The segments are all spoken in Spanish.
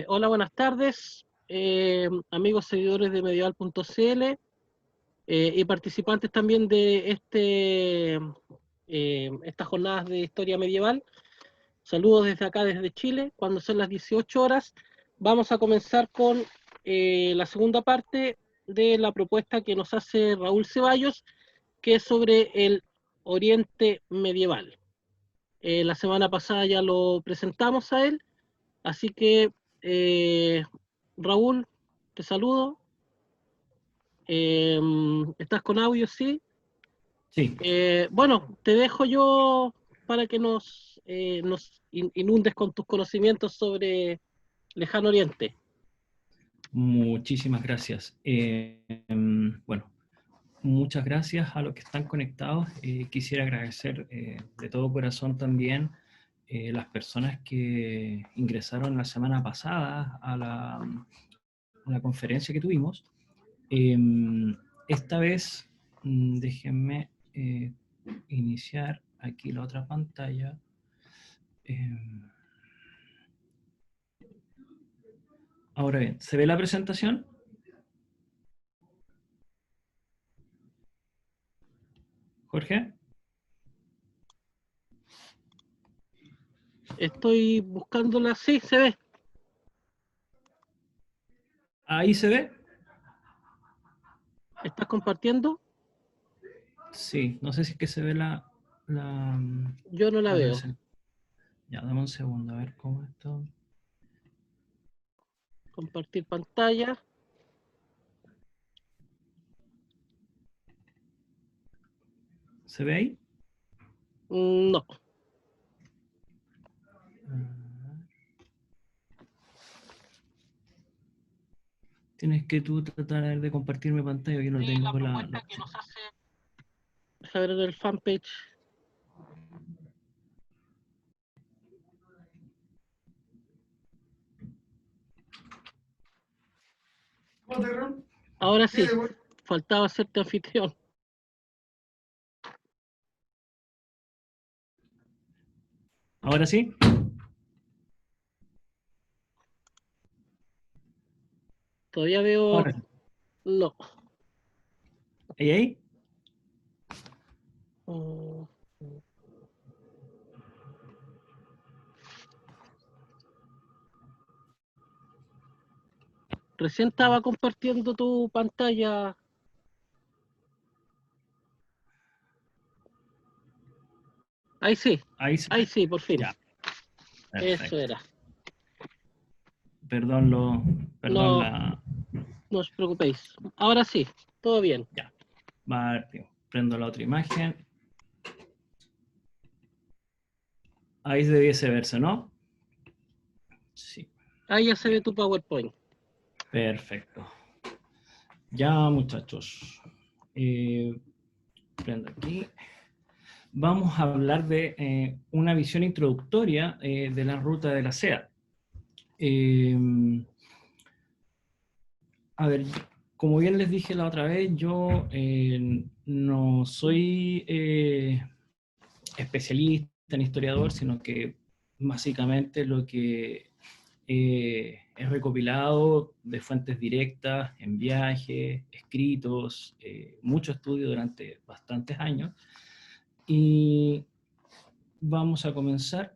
Hola, buenas tardes, amigos seguidores de medieval.cl y participantes también de estas jornadas de historia medieval. Saludos desde acá, desde Chile. Cuando son las 18 horas, vamos a comenzar con la segunda parte de la propuesta que nos hace Raúl Ceballos, que es sobre el Oriente medieval. La semana pasada ya lo presentamos a él, así que Raúl, te saludo. ¿Estás con audio? Sí. Sí. Bueno, te dejo yo para que nos inundes con tus conocimientos sobre Lejano Oriente. Muchísimas gracias. Bueno, muchas gracias a los que están conectados. Quisiera agradecer de todo corazón también las personas que ingresaron la semana pasada a la conferencia que tuvimos. Esta vez, déjenme iniciar aquí la otra pantalla. Ahora bien, ¿se ve la presentación? Jorge. Estoy buscándola, sí, se ve. Ahí se ve. ¿Estás compartiendo? Sí, no sé si es que se ve la Yo no la veo. presentación. Ya, dame un segundo, a ver cómo esto. Compartir pantalla. ¿Se ve ahí? No. Tienes que tú tratar de compartir mi pantalla, yo no Sí, la tengo la propuesta que opción. nos hace. Deja ver el fanpage. Ahora sí, faltaba hacerte anfitrión. ¿Ahora sí? Todavía veo. Ahora sí. No. ¿Ahí, ahí? Mm, Recién estaba compartiendo tu pantalla. Ahí se Ahí ve. sí, por fin. Ya, Eso perfecto. era. Perdón No, la. no os preocupéis. Ahora sí, todo bien. Ya, va, prendo la otra imagen. Ahí debiese verse, ¿no? Sí, Ahí ya se ve bien, tu PowerPoint. perfecto. Ya, muchachos. Prendo aquí. Vamos a hablar de una visión introductoria de la ruta de la seda. A ver, como bien les dije la otra vez, yo no soy especialista en historiador, sino que básicamente lo que he recopilado de fuentes directas, en viajes, escritos, mucho estudio durante bastantes años. Y vamos a comenzar.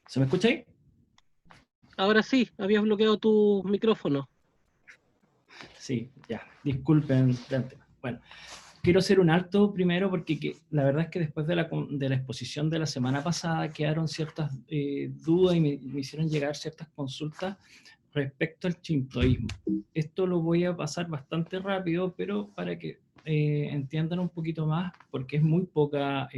¿Se me escucha ahí? Ahora sí, habías bloqueado tu micrófono. Sí, ya, disculpen de antemano. Bueno, quiero hacer un alto primero porque la verdad es que después de la exposición de la semana pasada quedaron ciertas dudas y me hicieron llegar ciertas consultas respecto al shintoísmo. Esto lo voy a pasar bastante rápido, pero para que entiendan un poquito más, porque es muy poca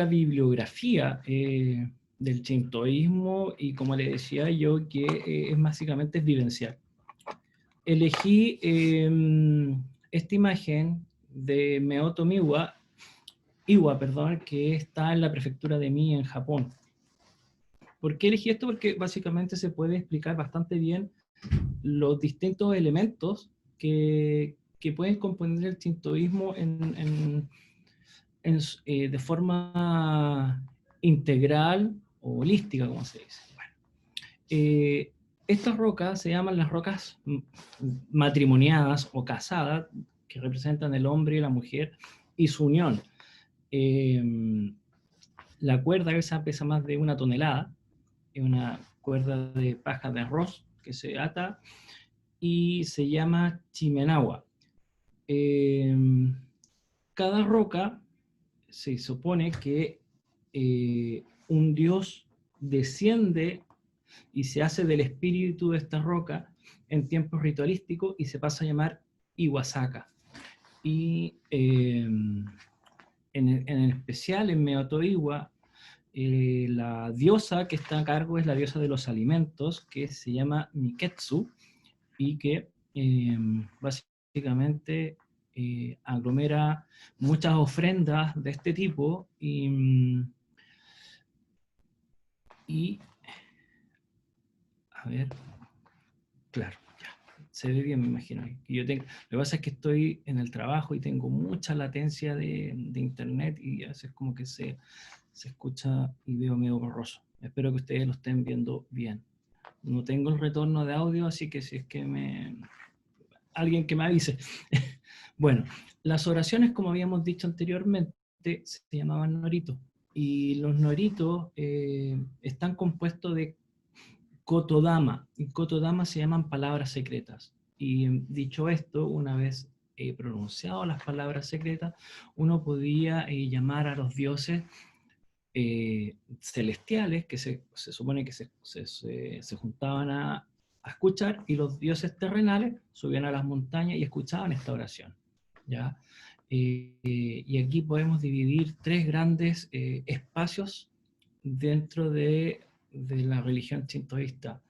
bibliografía del shintoísmo, y como le decía yo, que es básicamente es vivencial. Elegí esta imagen de Meoto Iwa, perdón, que está en la prefectura de Mie, en Japón. ¿Por qué elegí esto? Porque básicamente se puede explicar bastante bien los distintos elementos que pueden componer el shintoísmo de forma integral o holística, como se dice. Bueno, estas rocas se llaman las rocas matrimoniadas o casadas, que representan el hombre y la mujer y su unión. La cuerda esa pesa más de 1 tonelada, es una cuerda de paja de arroz que se ata y se llama chimenagua. Cada roca se supone que un dios desciende y se hace del espíritu de esta roca en tiempos ritualísticos y se pasa a llamar Iwasaka. Y en especial en Meoto Iwa, la diosa que está a cargo es la diosa de los alimentos, que se llama Miketsu, y que básicamente aglomera muchas ofrendas de este tipo y a ver, claro, ya, se ve bien, me imagino. Lo que pasa es que estoy en el trabajo y tengo mucha latencia de internet y a veces como que se escucha y veo medio borroso. Espero que ustedes lo estén viendo bien. No tengo el retorno de audio, así que si es que alguien que me avise. Bueno, las oraciones, como habíamos dicho anteriormente, se llamaban noritos. Y los noritos están compuestos de kotodama. Y kotodama se llaman palabras secretas. Y dicho esto, una vez pronunciado las palabras secretas, uno podía llamar a los dioses celestiales, que se supone que se juntaban a escuchar, y los dioses terrenales subían a las montañas y escuchaban esta oración. ¿Ya? Y aquí podemos dividir 3 grandes espacios dentro de la religión shintoísta.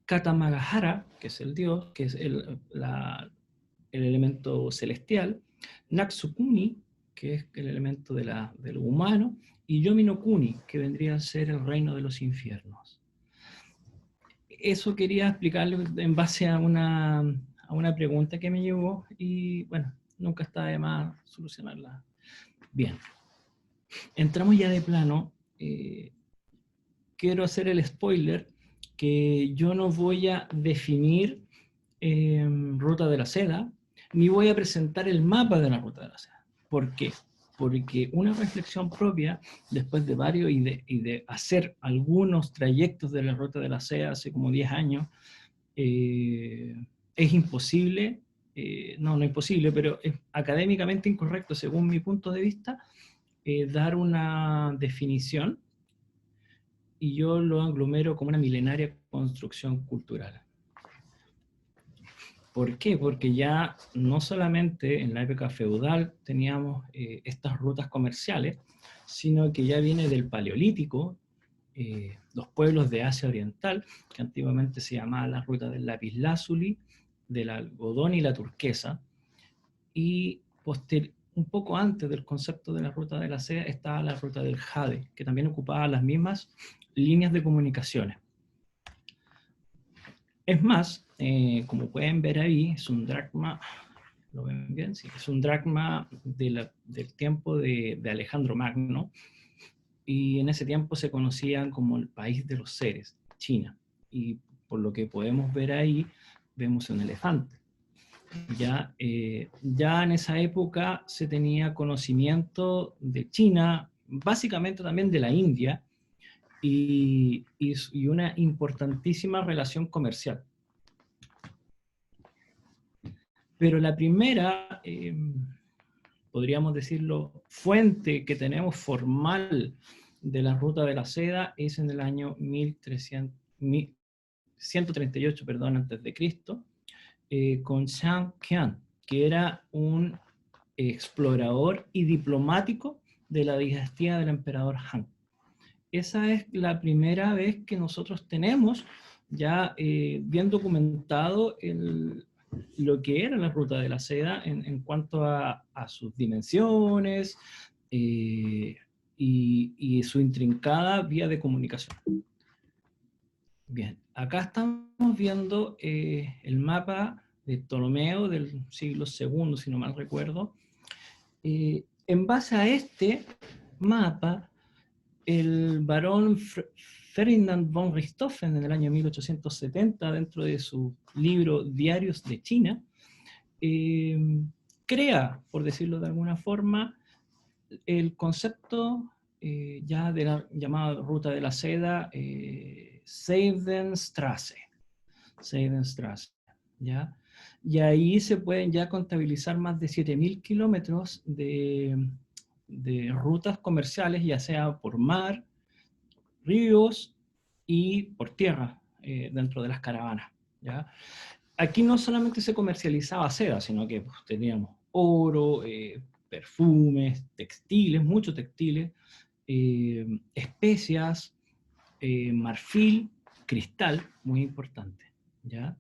Katamagahara, que es el dios, que es el elemento celestial. Natsukuni, que es el elemento de lo humano. Y Yomi no Kuni, que vendría a ser el reino de los infiernos. Eso quería explicarle en base a una pregunta que me llegó, y bueno, nunca está de más solucionarla. Bien, entramos ya de plano. Quiero hacer el spoiler que yo no voy a definir Ruta de la Seda, ni voy a presentar el mapa de la Ruta de la Seda. ¿Por qué? Porque una reflexión propia, después de varios y de hacer algunos trayectos de la Ruta de la Seda hace como 10 años, es imposible, no imposible, pero es académicamente incorrecto, según mi punto de vista, dar una definición, y yo lo aglomero como una milenaria construcción cultural. ¿Por qué? Porque ya no solamente en la época feudal teníamos estas rutas comerciales, sino que ya viene del Paleolítico, los pueblos de Asia Oriental, que antiguamente se llamaba la ruta del lapislázuli, del algodón y la turquesa, y un poco antes del concepto de la ruta de la seda estaba la ruta del jade, que también ocupaba las mismas líneas de comunicaciones. Es más, como pueden ver ahí, es un dracma, ¿lo ven bien? Sí, es un dracma del tiempo de Alejandro Magno, y en ese tiempo se conocían como el país de los seres, China, y por lo que podemos ver ahí, vemos un elefante. Ya en esa época se tenía conocimiento de China, básicamente también de la India, y una importantísima relación comercial. Pero la primera, podríamos decirlo, fuente que tenemos formal de la Ruta de la Seda es en el año 138, perdón, antes de Cristo, con Shang Qian, que era un explorador y diplomático de la dinastía del emperador Han. Esa es la primera vez que nosotros tenemos ya bien documentado lo que era la Ruta de la Seda en cuanto a sus dimensiones y su intrincada vía de comunicación. Bien, acá estamos viendo el mapa de Ptolomeo del siglo II, si no mal recuerdo. En base a este mapa, el barón Ferdinand von Richthofen, en el año 1870, dentro de su libro Diarios de China, crea, por decirlo de alguna forma, el concepto ya de la llamada Ruta de la Seda, Seidenstraße, ¿ya? Y ahí se pueden ya contabilizar más de 7.000 kilómetros de rutas comerciales, ya sea por mar, ríos y por tierra, dentro de las caravanas, ¿ya? Aquí no solamente se comercializaba seda, sino que pues, teníamos oro, perfumes, textiles, muchos textiles, especias, marfil, cristal, muy importante, ¿ya?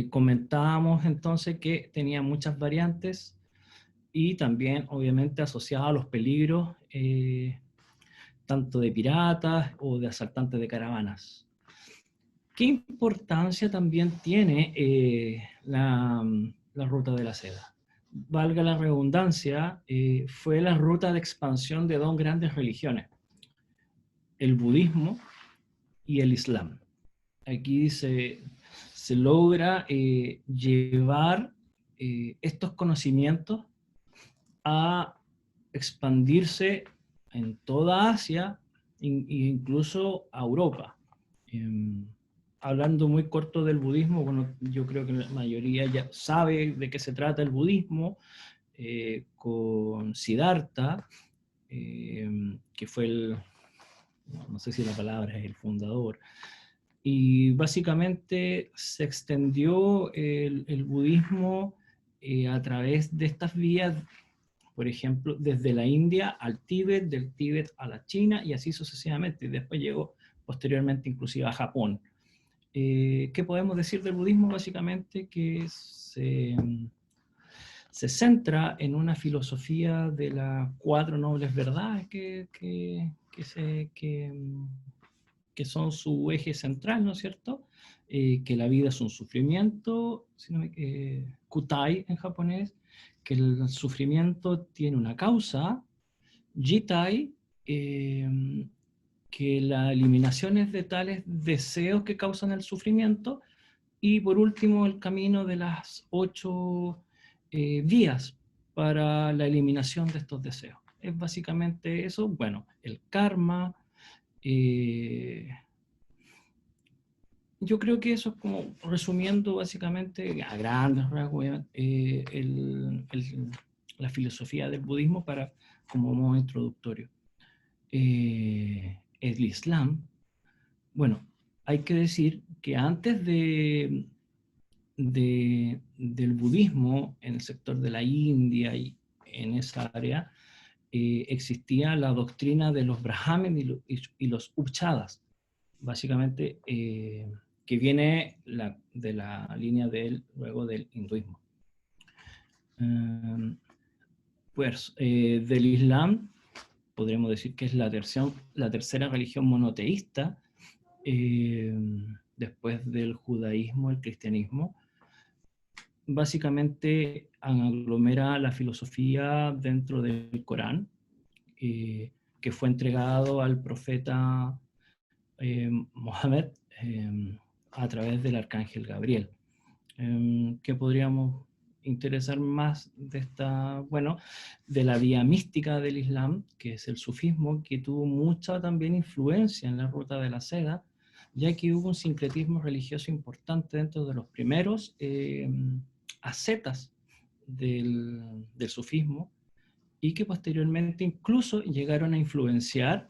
Comentábamos entonces que tenía muchas variantes y también obviamente asociada a los peligros tanto de piratas o de asaltantes de caravanas. ¿Qué importancia también tiene la Ruta de la Seda? Valga la redundancia, fue la ruta de expansión de dos grandes religiones, el budismo y el islam. Aquí se logra llevar estos conocimientos a expandirse en toda Asia e incluso a Europa. Hablando muy corto del budismo, bueno, yo creo que la mayoría ya sabe de qué se trata el budismo, con Siddhartha, que fue no sé si la palabra es el fundador, y básicamente se extendió el budismo a través de estas vías, por ejemplo, desde la India al Tíbet, del Tíbet a la China, y así sucesivamente, y después llegó posteriormente inclusive a Japón. ¿Qué podemos decir del budismo? Básicamente que se centra en una filosofía de las cuatro nobles verdades que son su eje central, ¿no es cierto? Que la vida es un sufrimiento, kutai en japonés, que el sufrimiento tiene una causa, jitai, que la eliminación es de tales deseos que causan el sufrimiento, y por último el camino de las 8 vías para la eliminación de estos deseos. Es básicamente eso, bueno, el karma. Yo creo que eso es como resumiendo básicamente a grandes rasgos la filosofía del budismo como modo introductorio. El Islam, bueno, hay que decir que antes del budismo en el sector de la India y en esa área, existía la doctrina de los brahmanes y los upanishads, básicamente que viene de la línea luego del hinduismo. Pues del Islam podríamos decir que es la tercera religión monoteísta después del judaísmo, el cristianismo. Básicamente aglomera la filosofía dentro del Corán, que fue entregado al profeta Mohammed a través del arcángel Gabriel. ¿Qué podríamos interesar más de de la vía mística del Islam, que es el sufismo, que tuvo mucha también influencia en la Ruta de la Seda, ya que hubo un sincretismo religioso importante dentro de los primeros ascetas del sufismo, y que posteriormente incluso llegaron a influenciar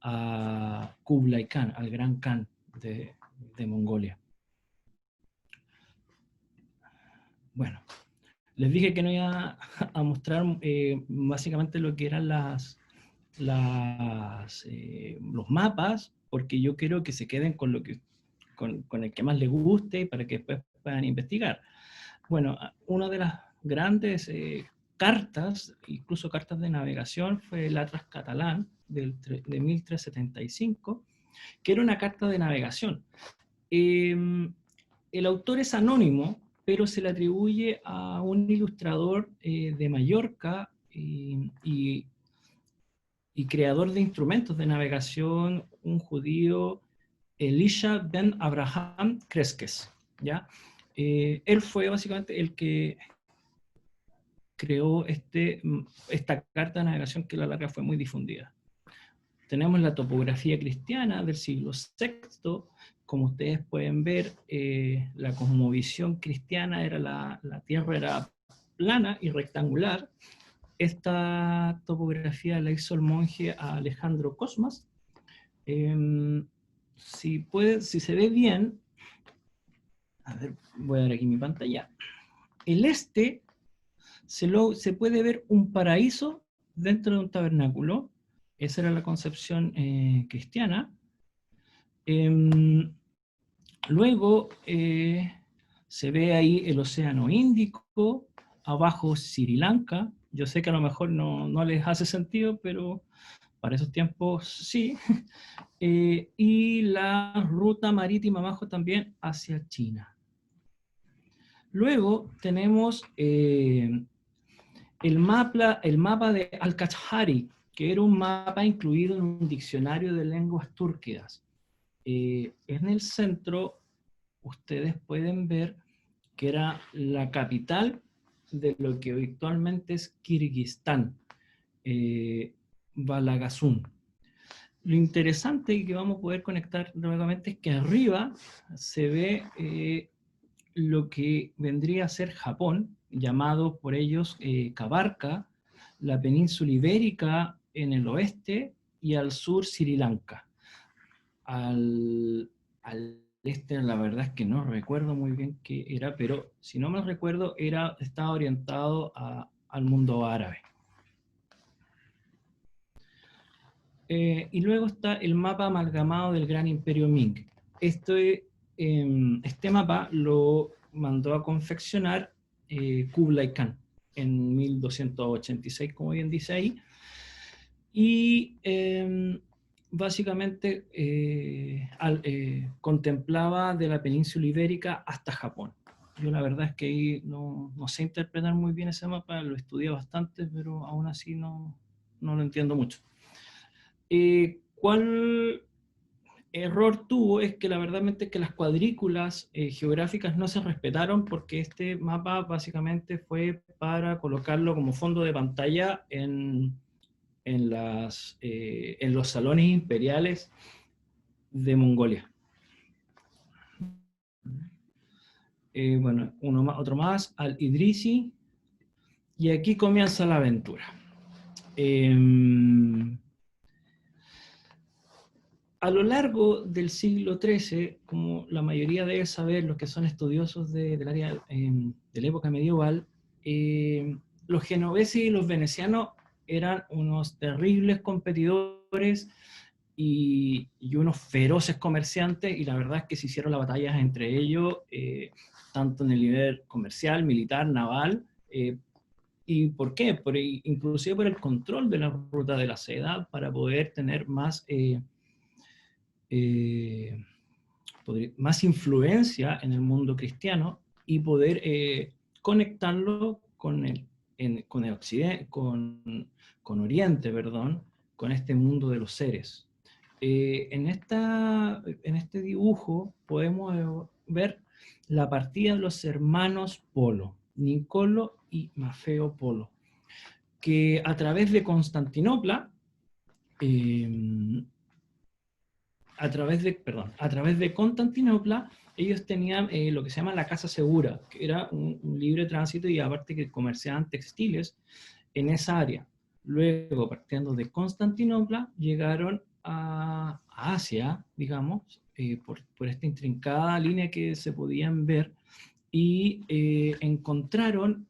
a Kublai Khan, al gran Khan de Mongolia. Bueno, les dije que no iba a mostrar básicamente lo que eran los mapas, porque yo quiero que se queden con, con el que más les guste para que después puedan investigar. Bueno, una de las grandes cartas, incluso cartas de navegación, fue el Atlas Catalán de 1375, que era una carta de navegación. El autor es anónimo, pero se le atribuye a un ilustrador de Mallorca y creador de instrumentos de navegación, un judío, Elisha ben Abraham Cresques, ¿ya? Él fue básicamente el que creó esta carta de navegación que a la larga fue muy difundida. Tenemos la topografía cristiana del siglo VI. Como ustedes pueden ver, la cosmovisión cristiana era la tierra era plana y rectangular. Esta topografía la hizo el monje Alejandro Cosmas. Si se ve bien, a ver, voy a dar aquí mi pantalla. El este se puede ver un paraíso dentro de un tabernáculo. Esa era la concepción cristiana. Luego se ve ahí el Océano Índico, abajo Sri Lanka. Yo sé que a lo mejor no les hace sentido, pero para esos tiempos sí. Y la ruta marítima abajo también hacia China. Luego tenemos el mapa de Al-Kashari, que era un mapa incluido en un diccionario de lenguas túrquidas. En el centro ustedes pueden ver que era la capital de lo que actualmente es Kirguistán, Balagazún. Lo interesante y que vamos a poder conectar nuevamente es que arriba se ve lo que vendría a ser Japón, llamado por ellos Cabarca, la península ibérica en el oeste y al sur Sri Lanka. Al este, la verdad es que no recuerdo muy bien qué era, pero si no me recuerdo, estaba orientado al mundo árabe. Y luego está el mapa amalgamado del Gran Imperio Ming. Este mapa lo mandó a confeccionar Kublai Khan en 1286, como bien dice ahí, y básicamente contemplaba de la península ibérica hasta Japón. Yo la verdad es que ahí no sé interpretar muy bien ese mapa, lo estudié bastante, pero aún así no lo entiendo mucho. ¿Cuál error tuvo? Es que la verdad es que las cuadrículas geográficas no se respetaron, porque este mapa básicamente fue para colocarlo como fondo de pantalla en los salones imperiales de Mongolia. Bueno, otro más, Al-Idrisi, y aquí comienza la aventura. A lo largo del siglo XIII, como la mayoría debe saber, los que son estudiosos del área de la época medieval, los genoveses y los venecianos eran unos terribles competidores y unos feroces comerciantes, y la verdad es que se hicieron las batallas entre ellos, tanto en el nivel comercial, militar, naval. ¿Y por qué? Inclusive por el control de la ruta de la seda, para poder tener más influencia en el mundo cristiano y poder conectarlo con el occidente, con Oriente, perdón, con este mundo de los seres. En este dibujo podemos ver la partida de los hermanos Polo, Nicolo y Mafeo Polo, que a través de Constantinopla, a través de Constantinopla ellos tenían lo que se llama la Casa Segura, que era un libre tránsito y aparte que comerciaban textiles en esa área. Luego, partiendo de Constantinopla, llegaron a Asia, digamos, por esta intrincada línea que se podían ver, y encontraron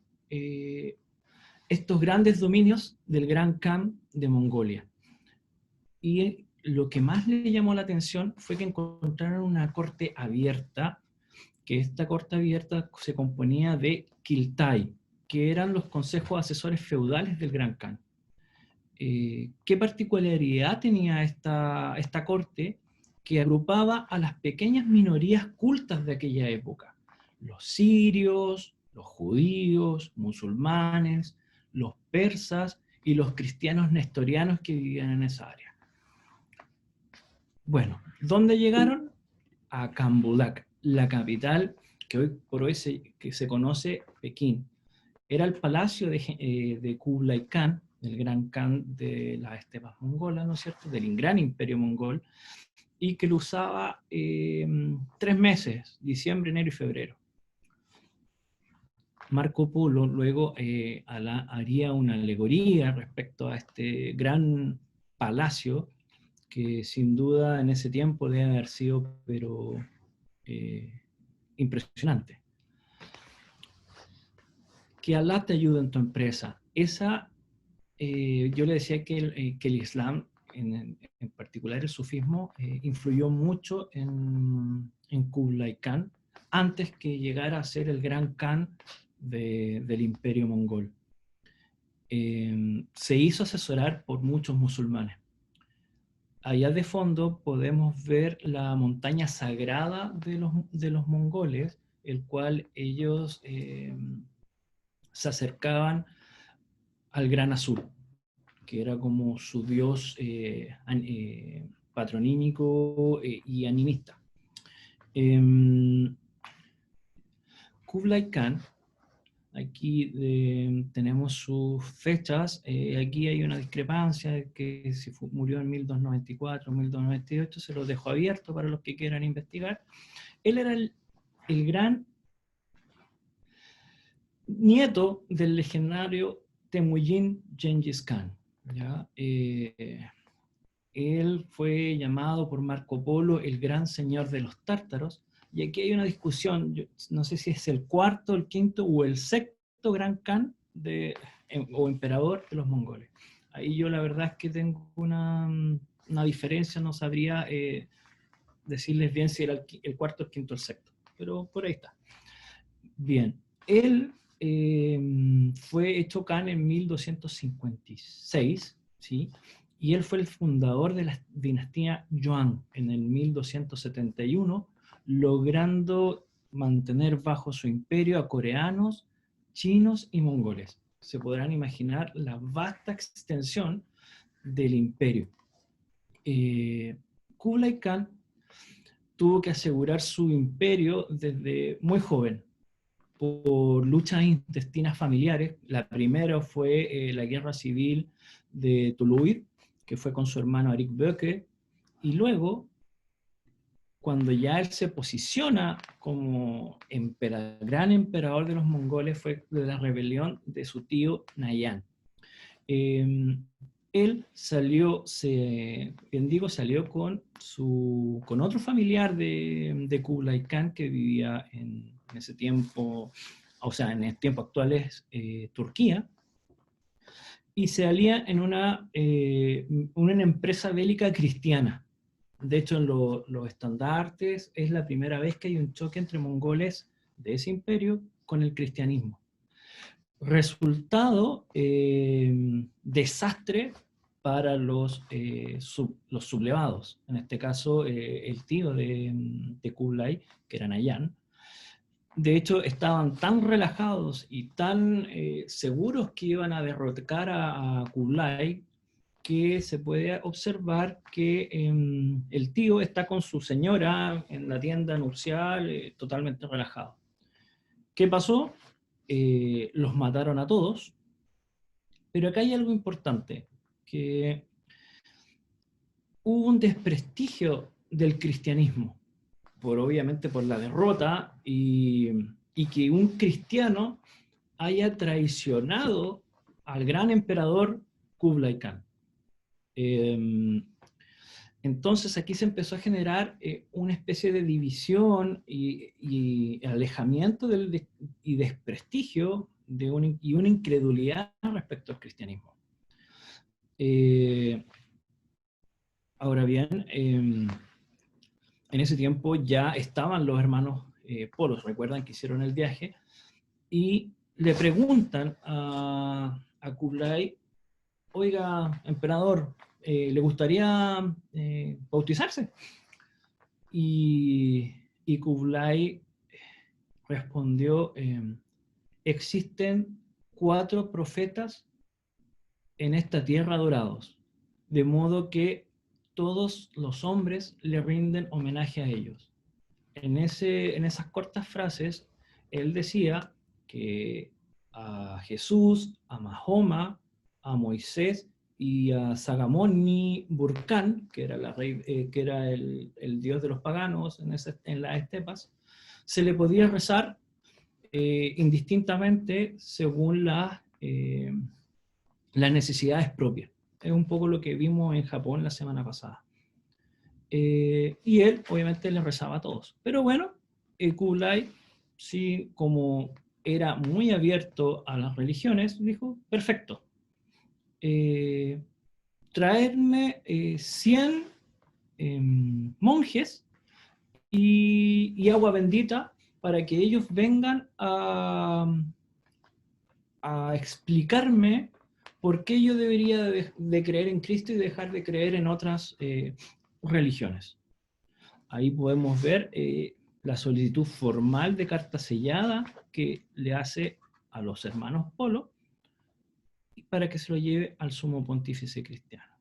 estos grandes dominios del Gran Khan de Mongolia. Y lo que más le llamó la atención fue que encontraron una corte abierta, que esta corte abierta se componía de Kiltai, que eran los consejos asesores feudales del Gran Khan. ¿Qué particularidad tenía esta corte? Que agrupaba a las pequeñas minorías cultas de aquella época. Los sirios, los judíos, musulmanes, los persas y los cristianos nestorianos que vivían en esa área. Bueno, ¿dónde llegaron? A Cambudac, la capital que hoy por hoy se conoce Pekín. Era el palacio de Kublai Khan, el gran Khan de las estepas mongolas, ¿no es cierto?, del gran imperio mongol, y que lo usaba 3 meses, diciembre, enero y febrero. Marco Polo luego haría una alegoría respecto a este gran palacio, que sin duda en ese tiempo debe haber sido, pero impresionante. Que Alá te ayude en tu empresa. Yo le decía que el Islam, en particular el sufismo, influyó mucho en Kublai Khan, antes que llegara a ser el gran Khan del imperio mongol. Se hizo asesorar por muchos musulmanes. Allá de fondo podemos ver la montaña sagrada de los mongoles, el cual ellos se acercaban al Gran Azul, que era como su dios patronímico y animista. Kublai Khan, aquí tenemos sus fechas, aquí hay una discrepancia de que si murió en 1294, 1298, se los dejo abierto para los que quieran investigar. Él era el gran nieto del legendario Temujin Gengis Khan. ¿Ya? Él fue llamado por Marco Polo el gran señor de los tártaros, y aquí hay una discusión, yo no sé si es el cuarto, el quinto o el sexto gran Khan o emperador de los mongoles. Ahí yo la verdad es que tengo una diferencia, no sabría decirles bien si era el cuarto, el quinto o el sexto, pero por ahí está. Bien, él fue hecho Khan en 1256, ¿sí? Y él fue el fundador de la dinastía Yuan en el 1271, logrando mantener bajo su imperio a coreanos, chinos y mongoles. Se podrán imaginar la vasta extensión del imperio. Kublai Khan tuvo que asegurar su imperio desde muy joven, por luchas intestinas familiares. La primera fue la guerra civil de Tuluir, que fue con su hermano Arik Böke, y luego, cuando ya él se posiciona como gran emperador de los mongoles, fue de la rebelión de su tío Nayan. Él salió con otro familiar de Kublai Khan que vivía en ese tiempo, o sea, en el tiempo actual es Turquía, y se alía en una empresa bélica cristiana. De hecho, en los estandartes es la primera vez que hay un choque entre mongoles de ese imperio con el cristianismo. Resultado, desastre para los sublevados. En este caso, el tío de Kublai, que era Nayan. De hecho, estaban tan relajados y tan seguros que iban a derrocar a Kublai, que se puede observar que el tío está con su señora en la tienda nupcial, totalmente relajado. ¿Qué pasó? Los mataron a todos, pero acá hay algo importante, que hubo un desprestigio del cristianismo. obviamente por la derrota, y que un cristiano haya traicionado al gran emperador Kublai Khan. Entonces aquí se empezó a generar una especie de división y alejamiento y desprestigio y una incredulidad respecto al cristianismo. Ahora bien, en ese tiempo ya estaban los hermanos Polos, recuerdan que hicieron el viaje, y le preguntan a Kublai: oiga, emperador, ¿le gustaría bautizarse? Y Kublai respondió: existen 4 profetas en esta tierra adorados, de modo que todos los hombres le rinden homenaje a ellos. En esas cortas frases, él decía que a Jesús, a Mahoma, a Moisés y a Sagamoni Burkán, que era, que era el dios de los paganos en las estepas, se le podía rezar indistintamente según las necesidades propias. Es un poco lo que vimos en Japón la semana pasada. Y él, obviamente, le rezaba a todos. Pero bueno, Kublai, sí, como era muy abierto a las religiones, dijo: perfecto, traerme 100 monjes y agua bendita para que ellos vengan a explicarme por qué yo debería de creer en Cristo y dejar de creer en otras religiones. Ahí podemos ver la solicitud formal de carta sellada que le hace a los hermanos Polo para que se lo lleve al sumo pontífice cristiano.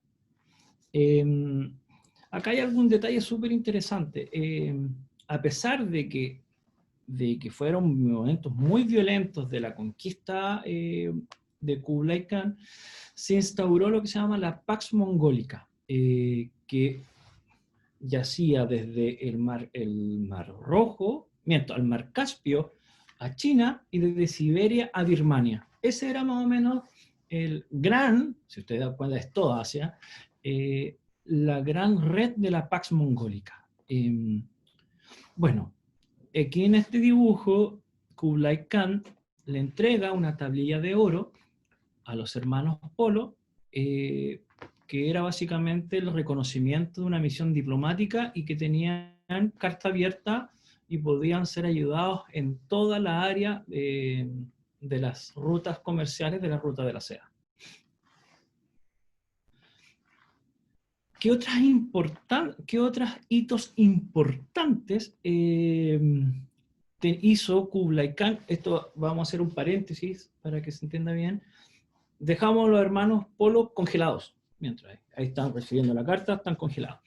Acá hay algún detalle súper interesante. A pesar de que fueron momentos muy violentos de la conquista de Kublai Khan, se instauró lo que se llama la Pax Mongólica, que yacía desde el mar Rojo, al mar Caspio, a China, y desde Siberia a Birmania. Ese era más o menos el gran, si ustedes dan cuenta, es toda Asia, la gran red de la Pax Mongólica. Bueno, aquí en este dibujo, Kublai Khan le entrega una tablilla de oro a los hermanos Polo, que era básicamente el reconocimiento de una misión diplomática y que tenían carta abierta y podían ser ayudados en toda la área de las rutas comerciales de la ruta de la seda. ¿Qué otros hitos importantes hizo Kublai Khan? Esto vamos a hacer un paréntesis para que se entienda bien. Dejamos a los hermanos Polo congelados, mientras ahí están recibiendo la carta, están congelados.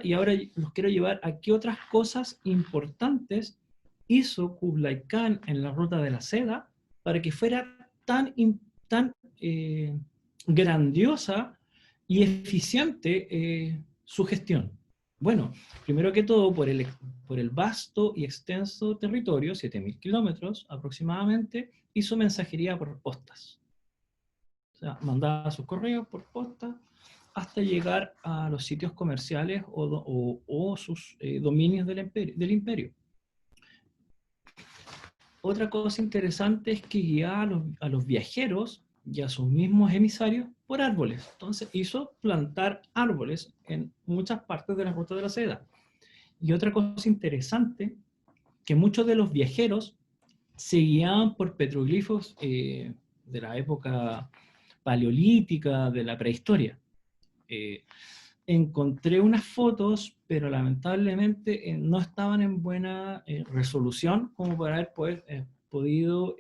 Y ahora los quiero llevar a qué otras cosas importantes hizo Kublai Khan en la ruta de la seda para que fuera tan grandiosa y eficiente su gestión. Bueno, primero que todo, por el vasto y extenso territorio, 7.000 kilómetros aproximadamente, hizo mensajería por postas. O sea, mandaba sus correos por posta hasta llegar a los sitios comerciales o sus dominios del imperio. Otra cosa interesante es que guiaba a los viajeros y a sus mismos emisarios por árboles. Entonces hizo plantar árboles en muchas partes de la ruta de la seda. Y otra cosa interesante, que muchos de los viajeros se guiaban por petroglifos de la época paleolítica, de la prehistoria. Encontré unas fotos, pero lamentablemente no estaban en buena resolución como para haber podido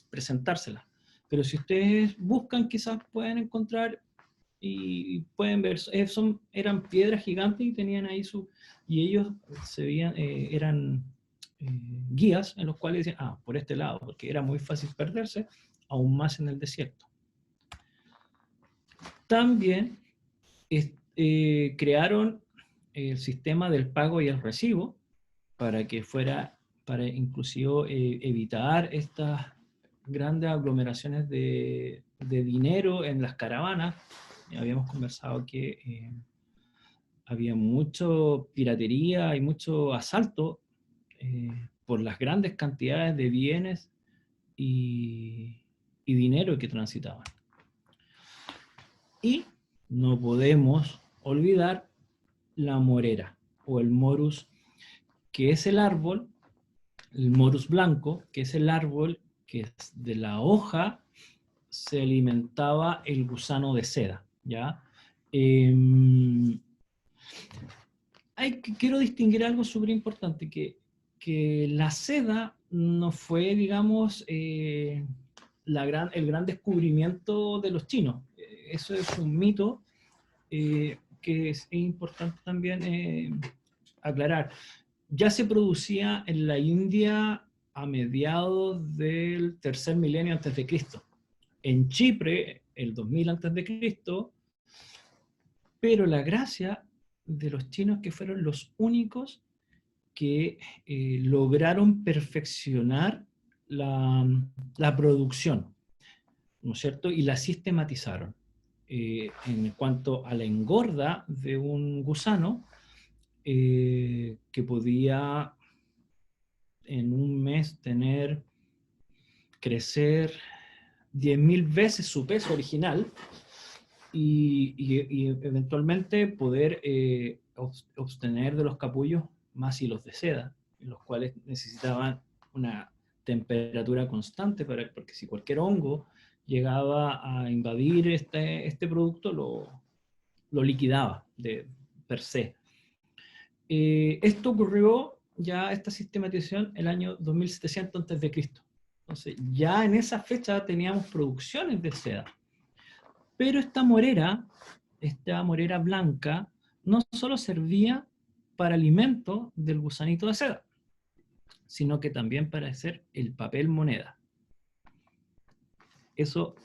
presentárselas. Pero si ustedes buscan, quizás pueden encontrar y pueden ver, eran piedras gigantes y tenían ahí y ellos se veían, eran guías en los cuales decían, por este lado, porque era muy fácil perderse, aún más en el desierto. También crearon el sistema del pago y el recibo para que fuera, para inclusive evitar estas grandes aglomeraciones de dinero en las caravanas. Habíamos conversado que había mucho piratería y mucho asalto por las grandes cantidades de bienes y dinero que transitaban. Y no podemos olvidar la morera o el morus, que es el árbol, el morus blanco, que es el árbol que de la hoja se alimentaba el gusano de seda, ¿ya? Quiero distinguir algo súper importante, que la seda no fue, digamos, el gran descubrimiento de los chinos. Eso es un mito que es importante también aclarar. Ya se producía en la India a mediados del tercer milenio antes de Cristo. En Chipre, el 2000 antes de Cristo, pero la gracia de los chinos que fueron los únicos que lograron perfeccionar la producción, ¿no es cierto? Y la sistematizaron. En cuanto a la engorda de un gusano, que podía en un mes crecer 10.000 veces su peso original y eventualmente poder obtener de los capullos más hilos de seda, los cuales necesitaban una temperatura constante, porque si cualquier hongo llegaba a invadir este producto, lo liquidaba per se. Esto ocurrió ya, esta sistematización, el año 2700 a.C. Entonces, ya en esa fecha teníamos producciones de seda. Pero esta morera blanca, no solo servía para alimento del gusanito de seda, sino que también para hacer el papel moneda. Eso,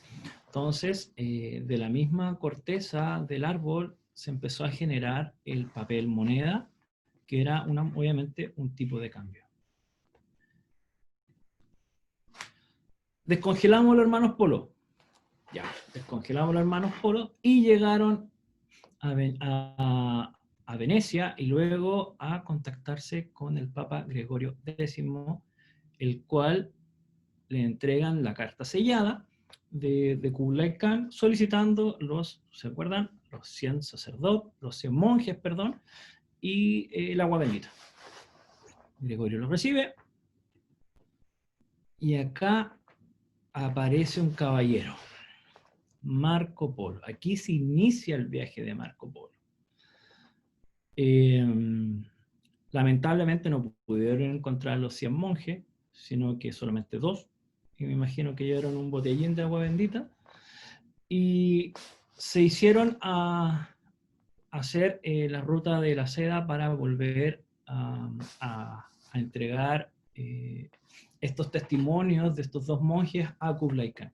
entonces, de la misma corteza del árbol se empezó a generar el papel moneda, que era obviamente un tipo de cambio. Descongelamos los hermanos Polo. Ya, descongelamos los hermanos Polo y llegaron a Venecia y luego a contactarse con el Papa Gregorio X, el cual le entregan la carta sellada de Kublai Khan solicitando ¿se acuerdan? Los 100 sacerdotes, los 100 monjes, perdón, y el agua bendita. Gregorio lo recibe y acá aparece un caballero, Marco Polo. Aquí se inicia el viaje de Marco Polo. Lamentablemente no pudieron encontrar los 100 monjes, sino que solamente 2, y me imagino que llevaron un botellín de agua bendita, y se hicieron a hacer la ruta de la seda para volver a entregar estos testimonios de estos 2 monjes a Kublai Khan.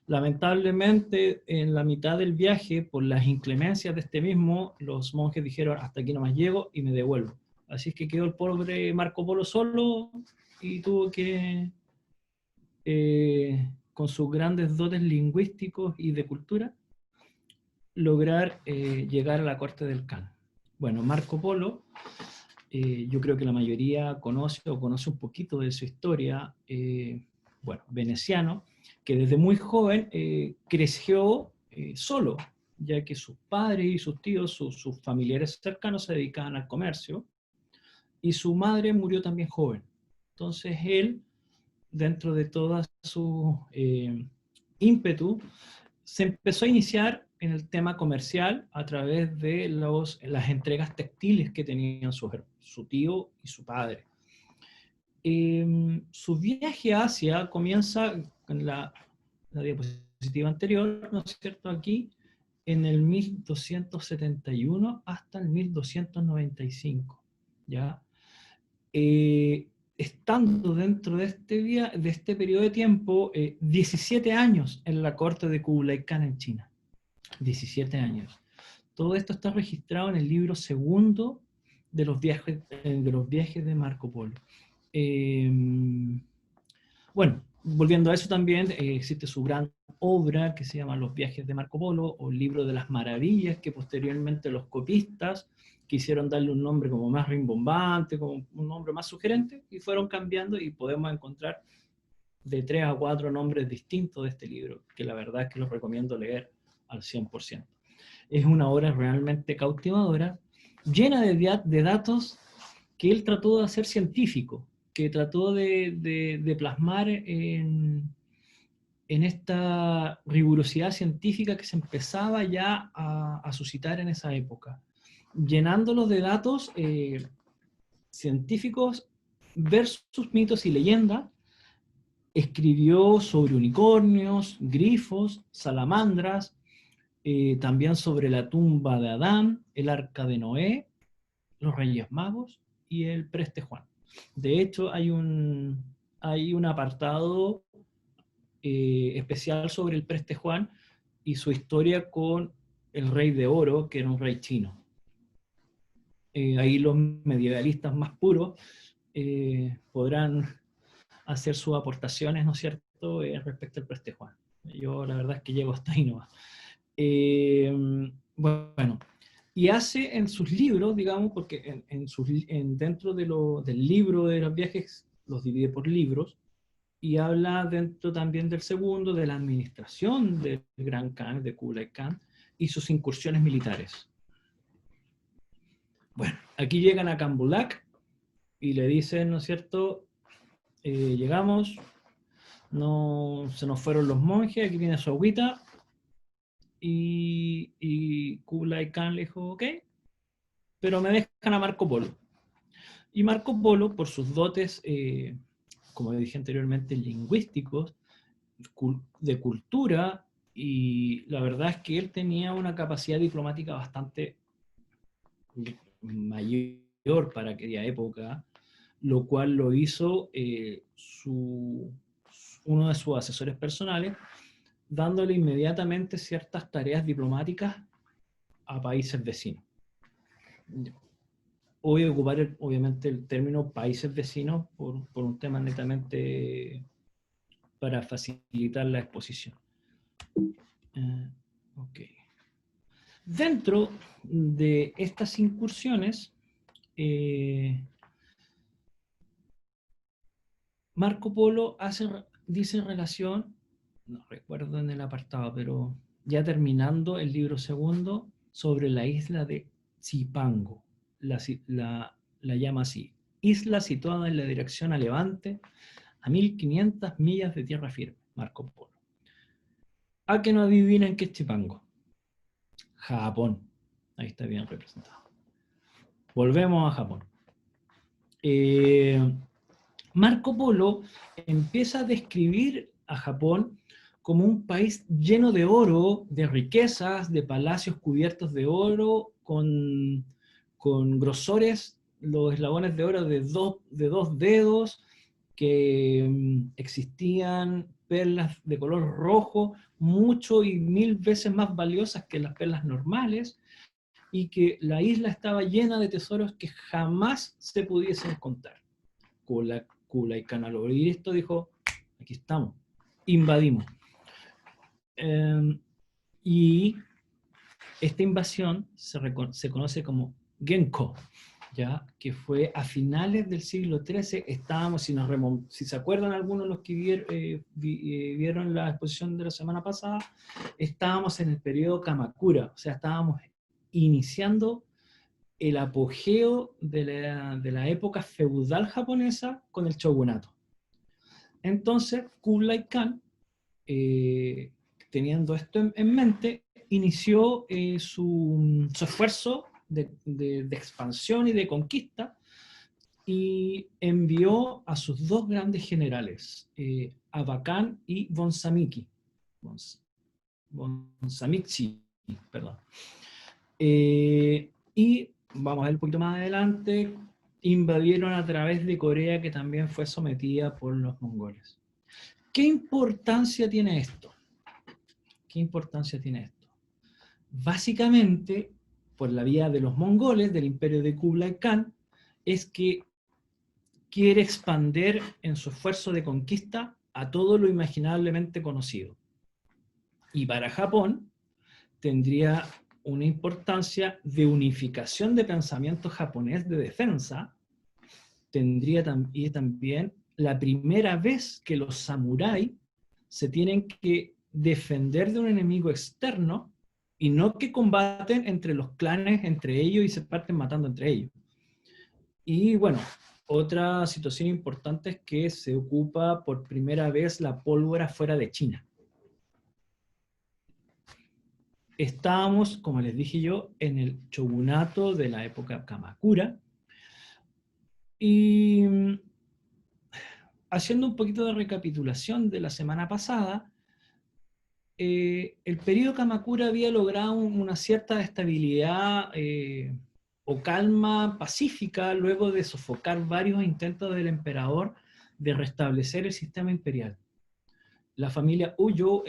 Lamentablemente, en la mitad del viaje, por las inclemencias de este mismo, los monjes dijeron, hasta aquí nomás llego y me devuelvo. Así es que quedó el pobre Marco Polo solo y tuvo que, con sus grandes dotes lingüísticos y de cultura, lograr llegar a la corte del Khan. Bueno, Marco Polo, yo creo que la mayoría conoce un poquito de su historia, veneciano, que desde muy joven creció solo, ya que sus padres y sus tíos, sus familiares cercanos se dedicaban al comercio, y su madre murió también joven. Entonces él, dentro de toda su ímpetu, se empezó a iniciar en el tema comercial a través de las entregas textiles que tenían su tío y su padre. Su viaje a Asia comienza en la diapositiva anterior, ¿no es cierto? Aquí, en el 1271 hasta el 1295, ¿ya? Estando dentro de este periodo de tiempo, 17 años en la corte de Kublai Khan en China. 17 años. Todo esto está registrado en el libro segundo los viajes de Marco Polo. Bueno, volviendo a eso también, existe su gran obra que se llama Los viajes de Marco Polo, o el libro de las maravillas, que posteriormente los copistas quisieron darle un nombre como más rimbombante, como un nombre más sugerente, y fueron cambiando, y podemos encontrar de 3 a 4 nombres distintos de este libro, que la verdad es que los recomiendo leer al 100%. Es una obra realmente cautivadora, llena de datos que él trató de hacer científico, que trató de plasmar en esta rigurosidad científica que se empezaba ya a suscitar en esa época, llenándolos de datos científicos versus mitos y leyendas. Escribió sobre unicornios, grifos, salamandras, también sobre la tumba de Adán, el arca de Noé, los Reyes Magos y el Preste Juan. De hecho, hay un apartado especial sobre el Preste Juan y su historia con el Rey de Oro, que era un rey chino. Ahí los medievalistas más puros podrán hacer sus aportaciones, ¿no es cierto?, respecto al Preste Juan. Yo la verdad es que llego hasta ahí nomás. Bueno, y hace en sus libros, digamos, porque dentro del libro de los viajes los divide por libros, y habla dentro también del segundo, de la administración del Gran Khan, de Kublai Khan, y sus incursiones militares. Bueno, aquí llegan a Cambulac y le dicen, ¿no es cierto?, llegamos, no, se nos fueron los monjes, aquí viene su agüita, y Kublai Khan le dijo, ok, pero me dejan a Marco Polo. Y Marco Polo, por sus dotes, como dije anteriormente, lingüísticos, de cultura, y la verdad es que él tenía una capacidad diplomática bastante mayor para aquella época, lo cual lo hizo uno de sus asesores personales, dándole inmediatamente ciertas tareas diplomáticas a países vecinos. Voy a ocupar obviamente el término países vecinos por un tema netamente para facilitar la exposición. Ok. Dentro de estas incursiones, Marco Polo dice relación, no recuerdo en el apartado, pero ya terminando el libro segundo, sobre la isla de Zipango. La llama así: isla situada en la dirección a levante, a 1500 millas de tierra firme. Marco Polo. A que no adivinen qué es Zipango. Japón. Ahí está bien representado. Volvemos a Japón. Marco Polo empieza a describir a Japón como un país lleno de oro, de riquezas, de palacios cubiertos de oro, con grosores, los eslabones de oro de dos dedos, que existían perlas de color rojo, mucho y 1000 veces más valiosas que las perlas normales, y que la isla estaba llena de tesoros que jamás se pudiesen contar. Kublai Khan, al oír esto, dijo, aquí estamos, invadimos. Y esta invasión se conoce como Genko, ¿ya? Que fue a finales del siglo XIII. Estábamos, si se acuerdan algunos de los que vieron la exposición de la semana pasada, estábamos en el periodo Kamakura, o sea, estábamos iniciando el apogeo de la época feudal japonesa con el shogunato. Entonces, Kublai Khan, teniendo esto en mente, inició su esfuerzo de expansión y de conquista, y envió a sus dos grandes generales, Abakan y Bonsamiki. Bonsamiki, perdón. Y vamos a ver un poquito más adelante, invadieron a través de Corea, que también fue sometida por los mongoles. ¿Qué importancia tiene esto? ¿Qué importancia tiene esto? Básicamente, por la vía de los mongoles, del imperio de Kublai Khan, es que quiere expandir en su esfuerzo de conquista a todo lo imaginablemente conocido. Y para Japón tendría una importancia de unificación de pensamiento japonés de defensa, tendría también la primera vez que los samuráis se tienen que defender de un enemigo externo y no que combaten entre los clanes, entre ellos y se parten matando entre ellos. Y bueno, otra situación importante es que se ocupa por primera vez la pólvora fuera de China. Estábamos, como les dije yo, en el shogunato de la época Kamakura. Y haciendo un poquito de recapitulación de la semana pasada, el periodo Kamakura había logrado una cierta estabilidad o calma pacífica luego de sofocar varios intentos del emperador de restablecer el sistema imperial. La familia Uyo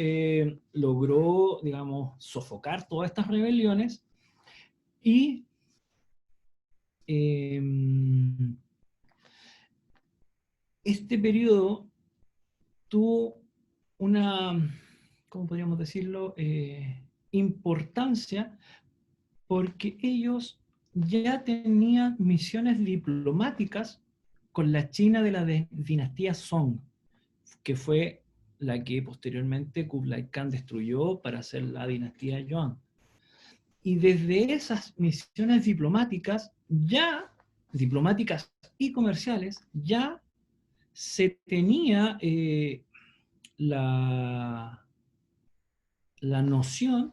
logró, digamos, sofocar todas estas rebeliones y este periodo tuvo una, ¿cómo podríamos decirlo?, importancia porque ellos ya tenían misiones diplomáticas con la China de la dinastía Song, que fue la que posteriormente Kublai Khan destruyó para hacer la dinastía Yuan. Y desde esas misiones diplomáticas, ya diplomáticas y comerciales, ya se tenía la noción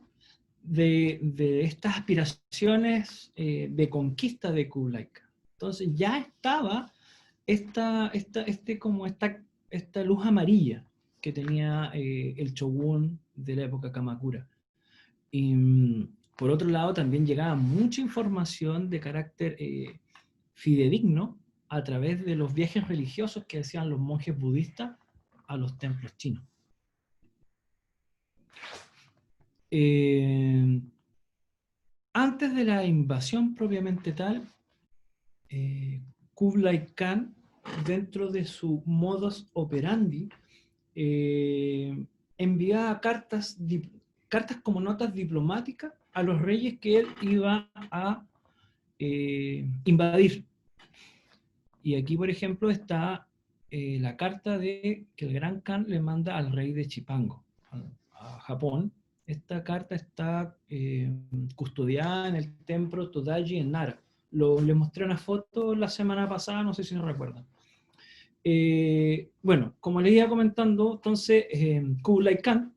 de estas aspiraciones de conquista de Kublai Khan. Entonces ya estaba esta luz amarilla que tenía el shogun de la época Kamakura. Y por otro lado también llegaba mucha información de carácter fidedigno a través de los viajes religiosos que hacían los monjes budistas a los templos chinos. Antes de la invasión propiamente tal, Kublai Khan, dentro de su modus operandi, enviaba cartas como notas diplomáticas a los reyes que él iba a invadir. Y aquí, por ejemplo, está la carta que el Gran Khan le manda al rey de Chipango, a Japón. Esta carta está custodiada en el templo Todaji en Nara. Les mostré una foto la semana pasada, no sé si no recuerdan. Bueno, como les iba comentando, entonces Kublai Khan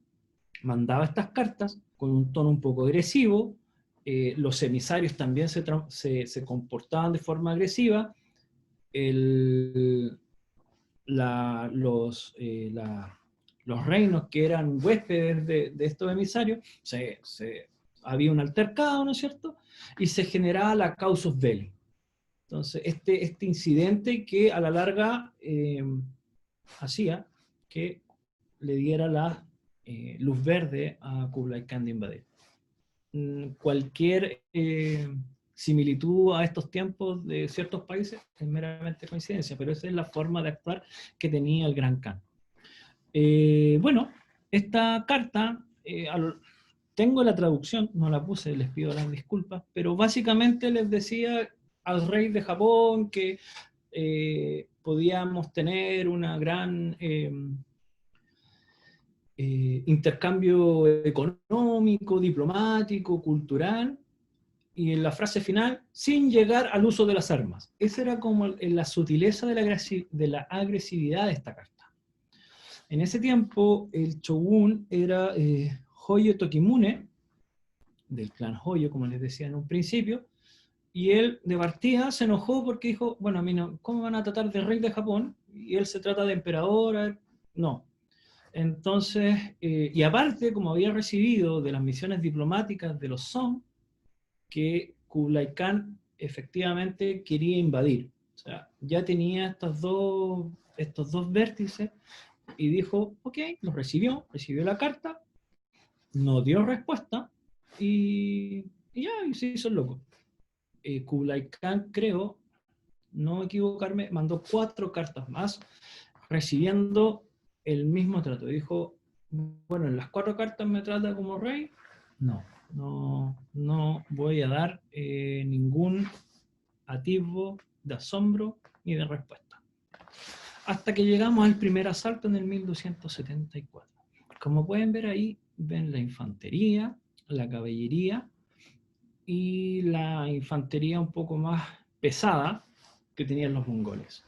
mandaba estas cartas con un tono un poco agresivo, los emisarios también se comportaban de forma agresiva, los reinos que eran huéspedes de estos emisarios, había un altercado, ¿no es cierto? Y se generaba la causus belli. Entonces, este incidente que a la larga hacía que le diera la luz verde a Kublai Khan de invadir. Cualquier similitud a estos tiempos de ciertos países es meramente coincidencia, pero esa es la forma de actuar que tenía el Gran Khan. Bueno, esta carta, tengo la traducción, no la puse, les pido las disculpas, pero básicamente les decía al rey de Japón que podíamos tener una gran intercambio económico, diplomático, cultural, y en la frase final, sin llegar al uso de las armas. Esa era como la sutileza de la agresividad de esta carta. En ese tiempo, el shogun era Hoyo Tokimune, del clan Hoyo, como les decía en un principio, y él de partida se enojó porque dijo, bueno, a mí no, ¿cómo van a tratar de rey de Japón? Y él se trata de emperador, no. Entonces, y aparte, como había recibido de las misiones diplomáticas de los Song, que Kublai Khan efectivamente quería invadir. O sea, ya tenía estos dos vértices y dijo, ok, recibió la carta, no dio respuesta y Y ya, y se hizo el loco. Kublai Khan, creo, no equivocarme, mandó 4 cartas más, recibiendo el mismo trato. Dijo, bueno, en las 4 cartas me trata como rey. No voy a dar ningún atisbo de asombro ni de respuesta. Hasta que llegamos al primer asalto en el 1274. Como pueden ver ahí, ven la infantería, la caballería y la infantería un poco más pesada que tenían los mongoles,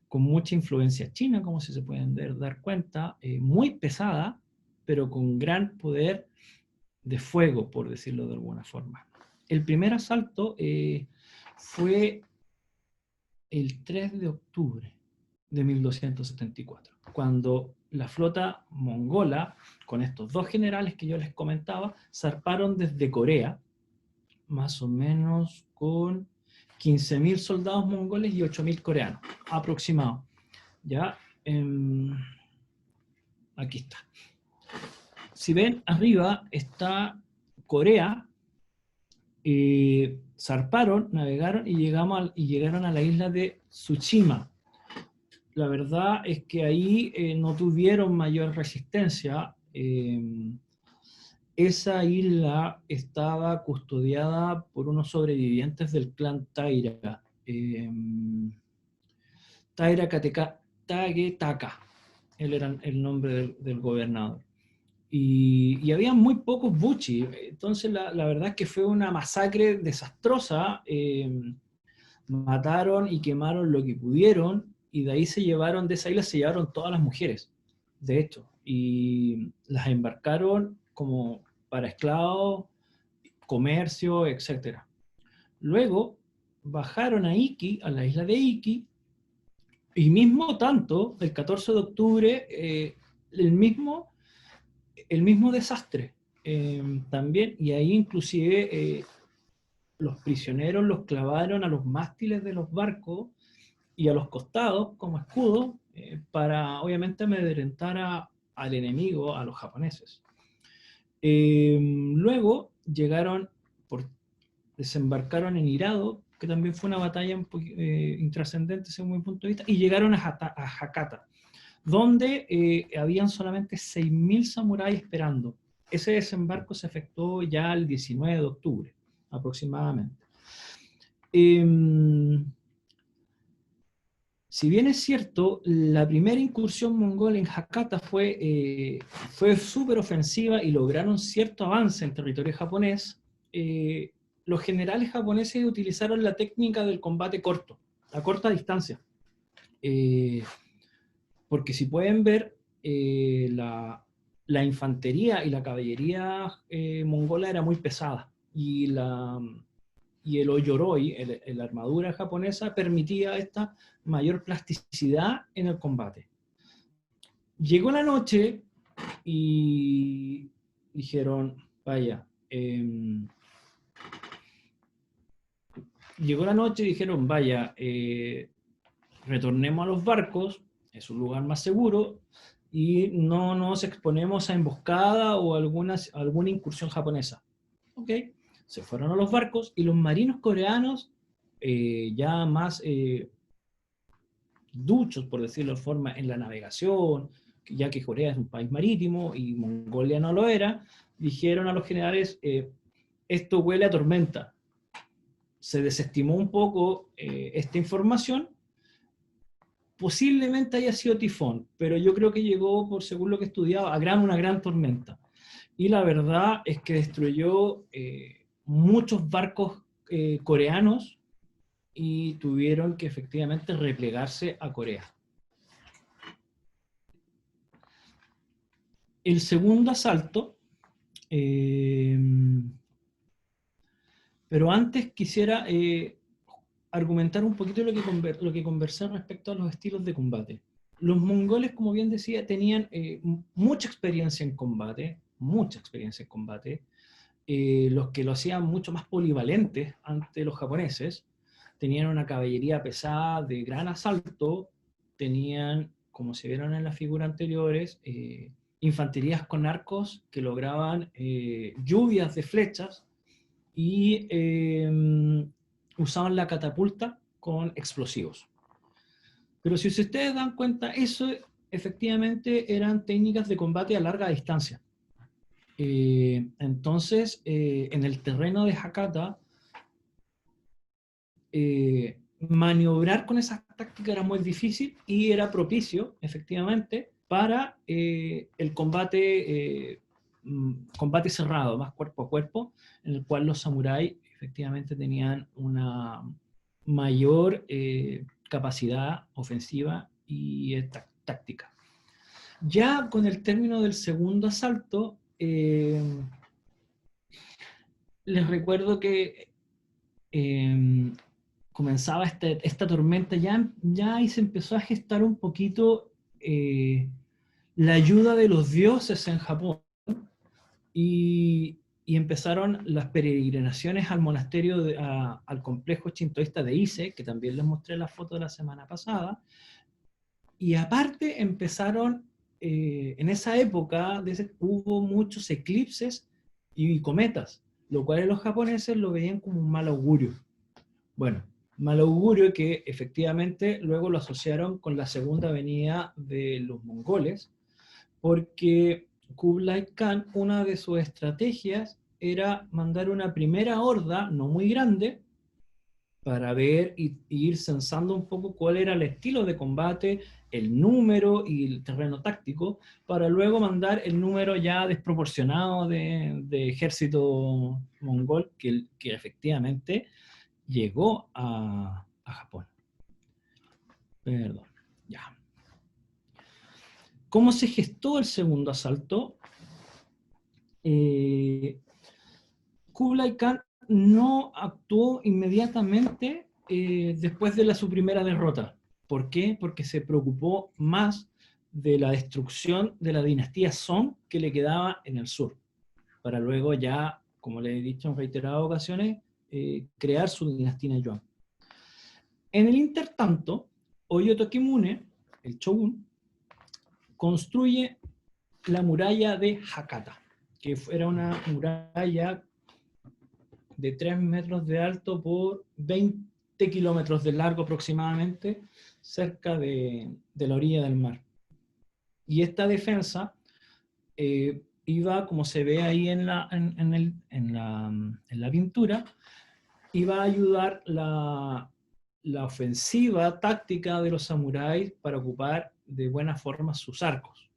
con mucha influencia china, como si se pueden dar cuenta, muy pesada, pero con gran poder de fuego, por decirlo de alguna forma. El primer asalto fue el 3 de octubre de 1274, cuando la flota mongola, con estos 2 generales que yo les comentaba, zarparon desde Corea, más o menos con 15.000 soldados mongoles y 8.000 coreanos, aproximado. Ya, aquí está. Si ven, arriba está Corea, zarparon, navegaron y llegaron a la isla de Tsushima. La verdad es que ahí no tuvieron mayor resistencia. Esa isla estaba custodiada por unos sobrevivientes del clan Taira. Taira Tagetaka, él era el nombre del gobernador. Y había muy pocos buchi, entonces la verdad es que fue una masacre desastrosa. Mataron y quemaron lo que pudieron, y de ahí de esa isla se llevaron todas las mujeres, de hecho, y las embarcaron como para esclavos, comercio, etc. Luego bajaron a Iki, a la isla de Iki, y mismo tanto, el 14 de octubre, el mismo desastre también, y ahí inclusive los prisioneros los clavaron a los mástiles de los barcos y a los costados como escudo para obviamente amedrentar al enemigo, a los japoneses. Luego desembarcaron en Hirado, que también fue una batalla intrascendente según mi punto de vista, y llegaron a Hakata, donde habían solamente 6.000 samuráis esperando. Ese desembarco se efectuó ya el 19 de octubre, aproximadamente. Si bien es cierto, la primera incursión mongola en Hakata fue súper ofensiva y lograron cierto avance en territorio japonés, los generales japoneses utilizaron la técnica del combate corto, a corta distancia. Porque si pueden ver, la infantería y la caballería mongola era muy pesada, y el Oyoroi, la armadura japonesa, permitía esta mayor plasticidad en el combate. Llegó la noche y dijeron, vaya, retornemos a los barcos, es un lugar más seguro, y no nos exponemos a emboscada o alguna incursión japonesa. ¿Ok? Se fueron a los barcos, y los marinos coreanos, ya más duchos, por decirlo de forma, en la navegación, ya que Corea es un país marítimo y Mongolia no lo era, dijeron a los generales, esto huele a tormenta. Se desestimó un poco esta información. Posiblemente haya sido tifón, pero yo creo que llegó, según lo que estudiaba, una gran tormenta. Y la verdad es que destruyó muchos barcos coreanos, y tuvieron que efectivamente replegarse a Corea. El segundo asalto, pero antes quisiera argumentar un poquito lo que conversé respecto a los estilos de combate. Los mongoles, como bien decía, tenían mucha experiencia en combate, los que lo hacían mucho más polivalentes ante los japoneses. Tenían una caballería pesada de gran asalto, tenían, como se vieron en las figuras anteriores, infanterías con arcos que lograban lluvias de flechas, y usaban la catapulta con explosivos. Pero si ustedes dan cuenta, eso efectivamente eran técnicas de combate a larga distancia. Entonces, en el terreno de Hakata, maniobrar con esas tácticas era muy difícil y era propicio, efectivamente, para el combate, combate cerrado, más cuerpo a cuerpo, en el cual los samuráis efectivamente tenían una mayor capacidad ofensiva y táctica. Ya con el término del segundo asalto, les recuerdo que comenzaba esta tormenta, ya ahí se empezó a gestar un poquito la ayuda de los dioses en Japón, y empezaron las peregrinaciones al monasterio, al complejo shintoísta de Ise, que también les mostré la foto de la semana pasada, y aparte empezaron, en esa época hubo muchos eclipses y cometas, lo cual los japoneses lo veían como un mal augurio. Bueno, mal augurio que efectivamente luego lo asociaron con la segunda venida de los mongoles, porque Kublai Khan, una de sus estrategias era mandar una primera horda, no muy grande, para ver y ir censando un poco cuál era el estilo de combate, el número y el terreno táctico, para luego mandar el número ya desproporcionado de ejército mongol que efectivamente llegó a Japón. Perdón, ya. ¿Cómo se gestó el segundo asalto? Kublai Khan no actuó inmediatamente después de su primera derrota. ¿Por qué? Porque se preocupó más de la destrucción de la dinastía Song que le quedaba en el sur, para luego ya, como le he dicho en reiteradas ocasiones, crear su dinastía Yuan. En el intertanto, Oyo Tokimune, el shogun, construye la muralla de Hakata, que era una muralla de 3 metros de alto por 20 kilómetros de largo aproximadamente, cerca de la orilla del mar. Y esta defensa iba, como se ve ahí en la pintura, iba a ayudar la ofensiva táctica de los samuráis para ocupar de buena forma sus arcos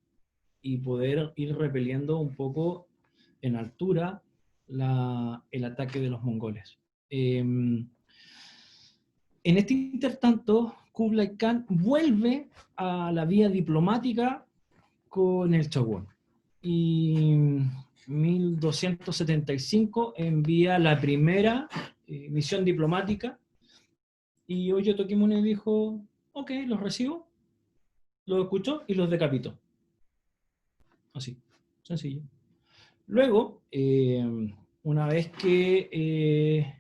y poder ir repeliendo un poco en altura el ataque de los mongoles. En este intertanto, Kublai Khan vuelve a la vía diplomática con el shogun. Y en 1275 envía la primera misión diplomática, y Oyo Tokimune dijo, ok, los recibo, los escuchó y los decapitó. Así, sencillo. Luego, una vez que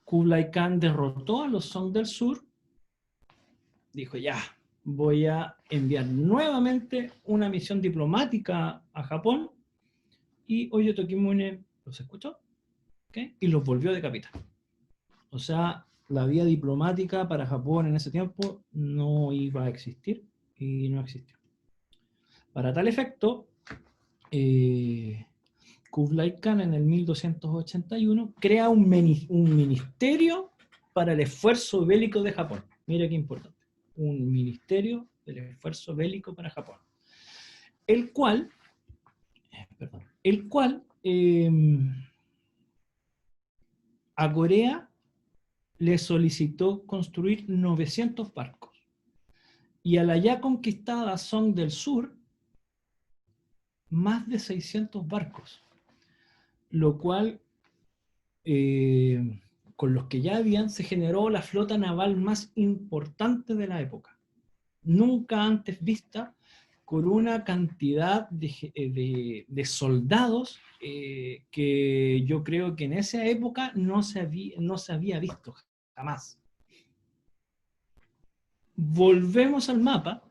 Kublai Khan derrotó a los Song del Sur, dijo, ya, voy a enviar nuevamente una misión diplomática a Japón, y Oyo Tokimune los escuchó, ¿okay? Y los volvió a decapitar. O sea, la vía diplomática para Japón en ese tiempo no iba a existir, y no existió. Para tal efecto, Kublai Khan en el 1281 crea un ministerio para el esfuerzo bélico de Japón. Mira qué importante. Un ministerio del esfuerzo bélico para Japón. El cual a Corea le solicitó construir 900 barcos. Y a la ya conquistada Song del Sur, más de 600 barcos. Lo cual, con los que ya habían, se generó la flota naval más importante de la época. Nunca antes vista, con una cantidad de soldados que yo creo que en esa época no se había visto jamás. Volvemos al mapa,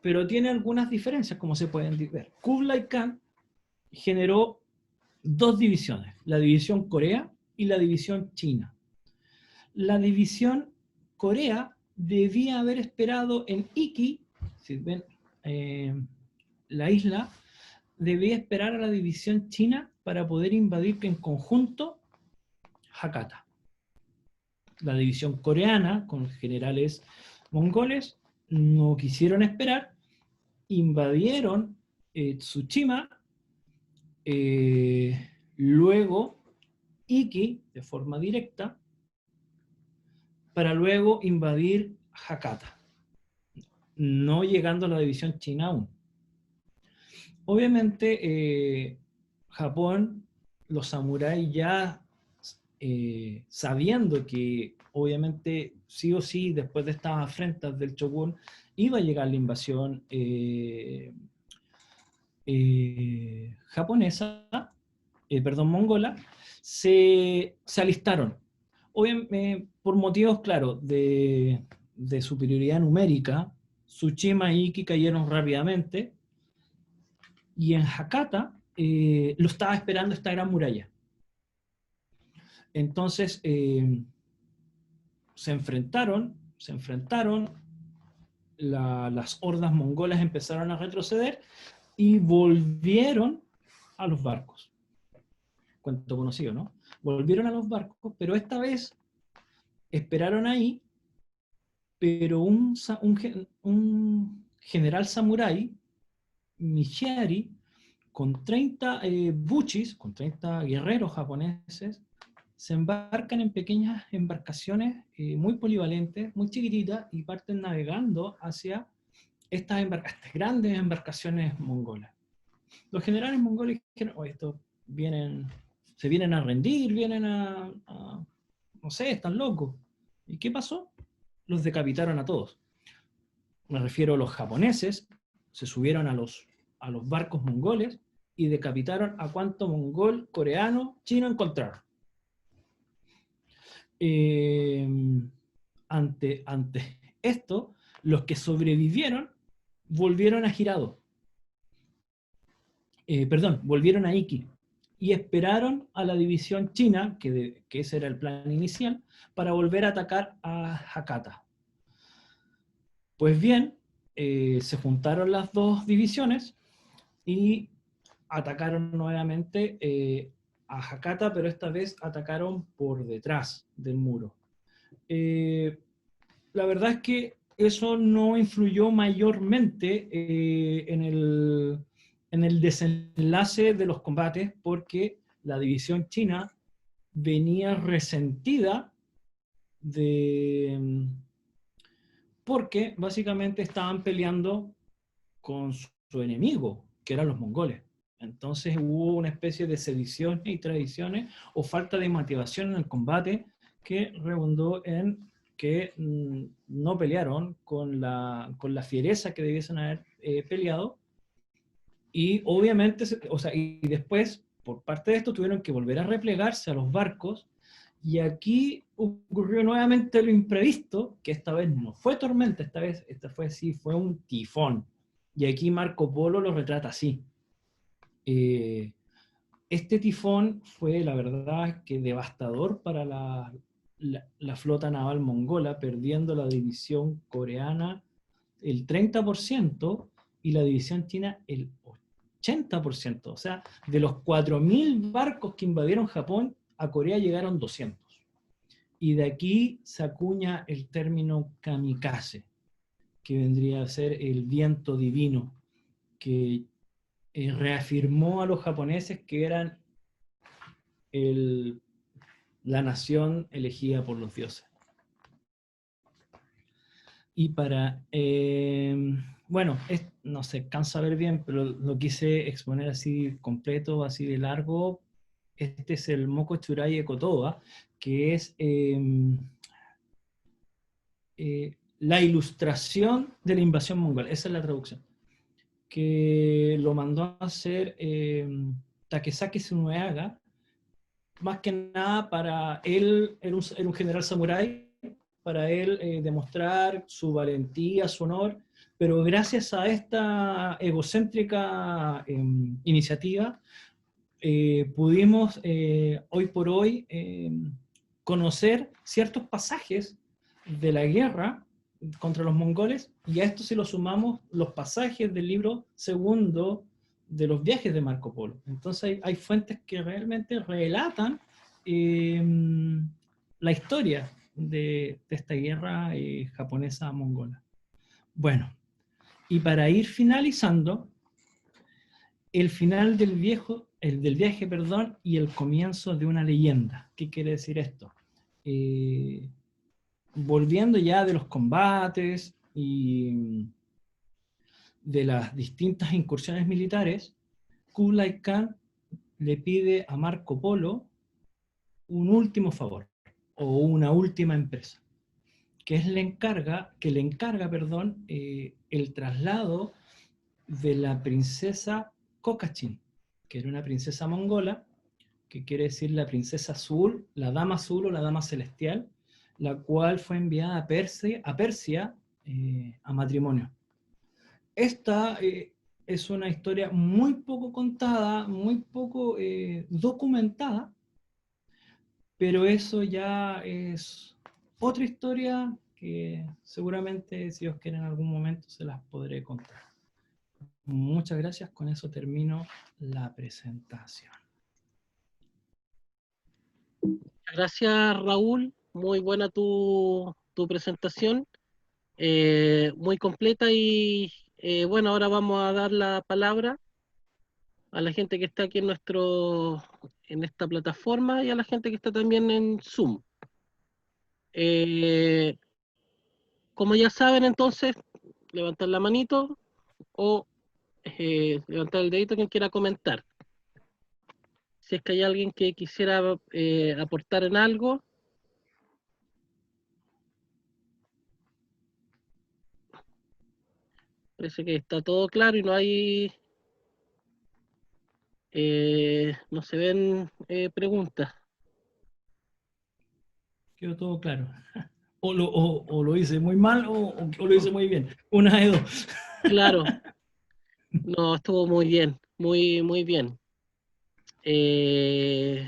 pero tiene algunas diferencias, como se pueden ver. Kublai Khan generó dos divisiones, la división Corea y la división China. La división Corea debía haber esperado en Iki, si ven la isla, debía esperar a la división China para poder invadir en conjunto Hakata. La división coreana, con generales mongoles, no quisieron esperar, invadieron Tsushima, luego Iki, de forma directa, para luego invadir Hakata, no llegando a la división china aún. Obviamente, Japón, los samuráis ya sabiendo que obviamente sí o sí después de estas afrentas del Shogun iba a llegar la invasión japonesa, mongola, se alistaron. Obviamente, por motivos claros de superioridad numérica, Tsushima y Iki cayeron rápidamente, y en Hakata lo estaba esperando esta gran muralla. Entonces se enfrentaron, las hordas mongolas empezaron a retroceder y volvieron a los barcos. Cuento conocido, ¿no? Volvieron a los barcos, pero esta vez esperaron ahí, pero un general samurái, Michiari, con 30 buchis, con 30 guerreros japoneses, se embarcan en pequeñas embarcaciones muy polivalentes, muy chiquititas, y parten navegando hacia estas grandes embarcaciones mongolas. Los generales mongoles dijeron, oh, estos se vienen a rendir, no sé, están locos. ¿Y qué pasó? Los decapitaron a todos. Me refiero a los japoneses, se subieron a los barcos mongoles y decapitaron a cuanto mongol, coreano, chino encontraron. Ante esto, los que sobrevivieron volvieron a Hirado. Volvieron a Iki y esperaron a la división china, que ese era el plan inicial, para volver a atacar a Hakata. Pues bien, se juntaron las dos divisiones y atacaron nuevamente a Hakata, pero esta vez atacaron por detrás del muro. La verdad es que eso no influyó mayormente en el desenlace de los combates, porque la división china venía resentida porque básicamente estaban peleando con su enemigo, que eran los mongoles. Entonces hubo una especie de sediciones y tradiciones o falta de motivación en el combate que redundó en que no pelearon con la fiereza que debiesen haber peleado, y obviamente, y después, por parte de esto, tuvieron que volver a replegarse a los barcos, y aquí ocurrió nuevamente lo imprevisto, que esta vez no fue tormenta, esta fue un tifón, y aquí Marco Polo lo retrata así. Este tifón fue, la verdad, que devastador para la flota naval mongola, perdiendo la división coreana el 30% y la división china el 80%. O sea, de los 4.000 barcos que invadieron Japón, a Corea llegaron 200. Y de aquí se acuña el término kamikaze, que vendría a ser el viento divino, que reafirmó a los japoneses que eran la nación elegida por los dioses. Y para, no se cansa ver bien, pero lo quise exponer así completo, así de largo. Este es el Moko Churai Ekotoba, que es la ilustración de la invasión mongol. Esa es la traducción. Que lo mandó a hacer Takesaki Tsunoyaga, más que nada para él, era un general samurái, para él demostrar su valentía, su honor, pero gracias a esta egocéntrica iniciativa, pudimos hoy por hoy conocer ciertos pasajes de la guerra contra los mongoles, y a esto si lo sumamos los pasajes del libro segundo de los viajes de Marco Polo. Entonces hay fuentes que realmente relatan la historia de esta guerra japonesa-mongola. Bueno, y para ir finalizando, el final del viaje, perdón, y el comienzo de una leyenda. ¿Qué quiere decir esto? Volviendo ya de los combates y de las distintas incursiones militares, Kublai Khan le pide a Marco Polo un último favor, o una última empresa, que le encarga, perdón, el traslado de la princesa Kokachin, que era una princesa mongola, que quiere decir la princesa azul, la dama azul o la dama celestial, la cual fue enviada a Persia a matrimonio. Esta es una historia muy poco contada, muy poco documentada, pero eso ya es otra historia que seguramente, si Dios quiere, en algún momento se las podré contar. Muchas gracias, con eso termino la presentación. Gracias, Raúl. Muy buena tu presentación, muy completa y bueno, ahora vamos a dar la palabra a la gente que está aquí en esta plataforma y a la gente que está también en Zoom. Como ya saben, entonces, levantar la manito o levantar el dedito quien quiera comentar. Si es que hay alguien que quisiera aportar en algo. Parece que está todo claro y no se ven preguntas. Quedó todo claro. O lo hice muy mal o lo hice muy bien. Una de dos. Claro, no, estuvo muy bien, muy bien. Eh,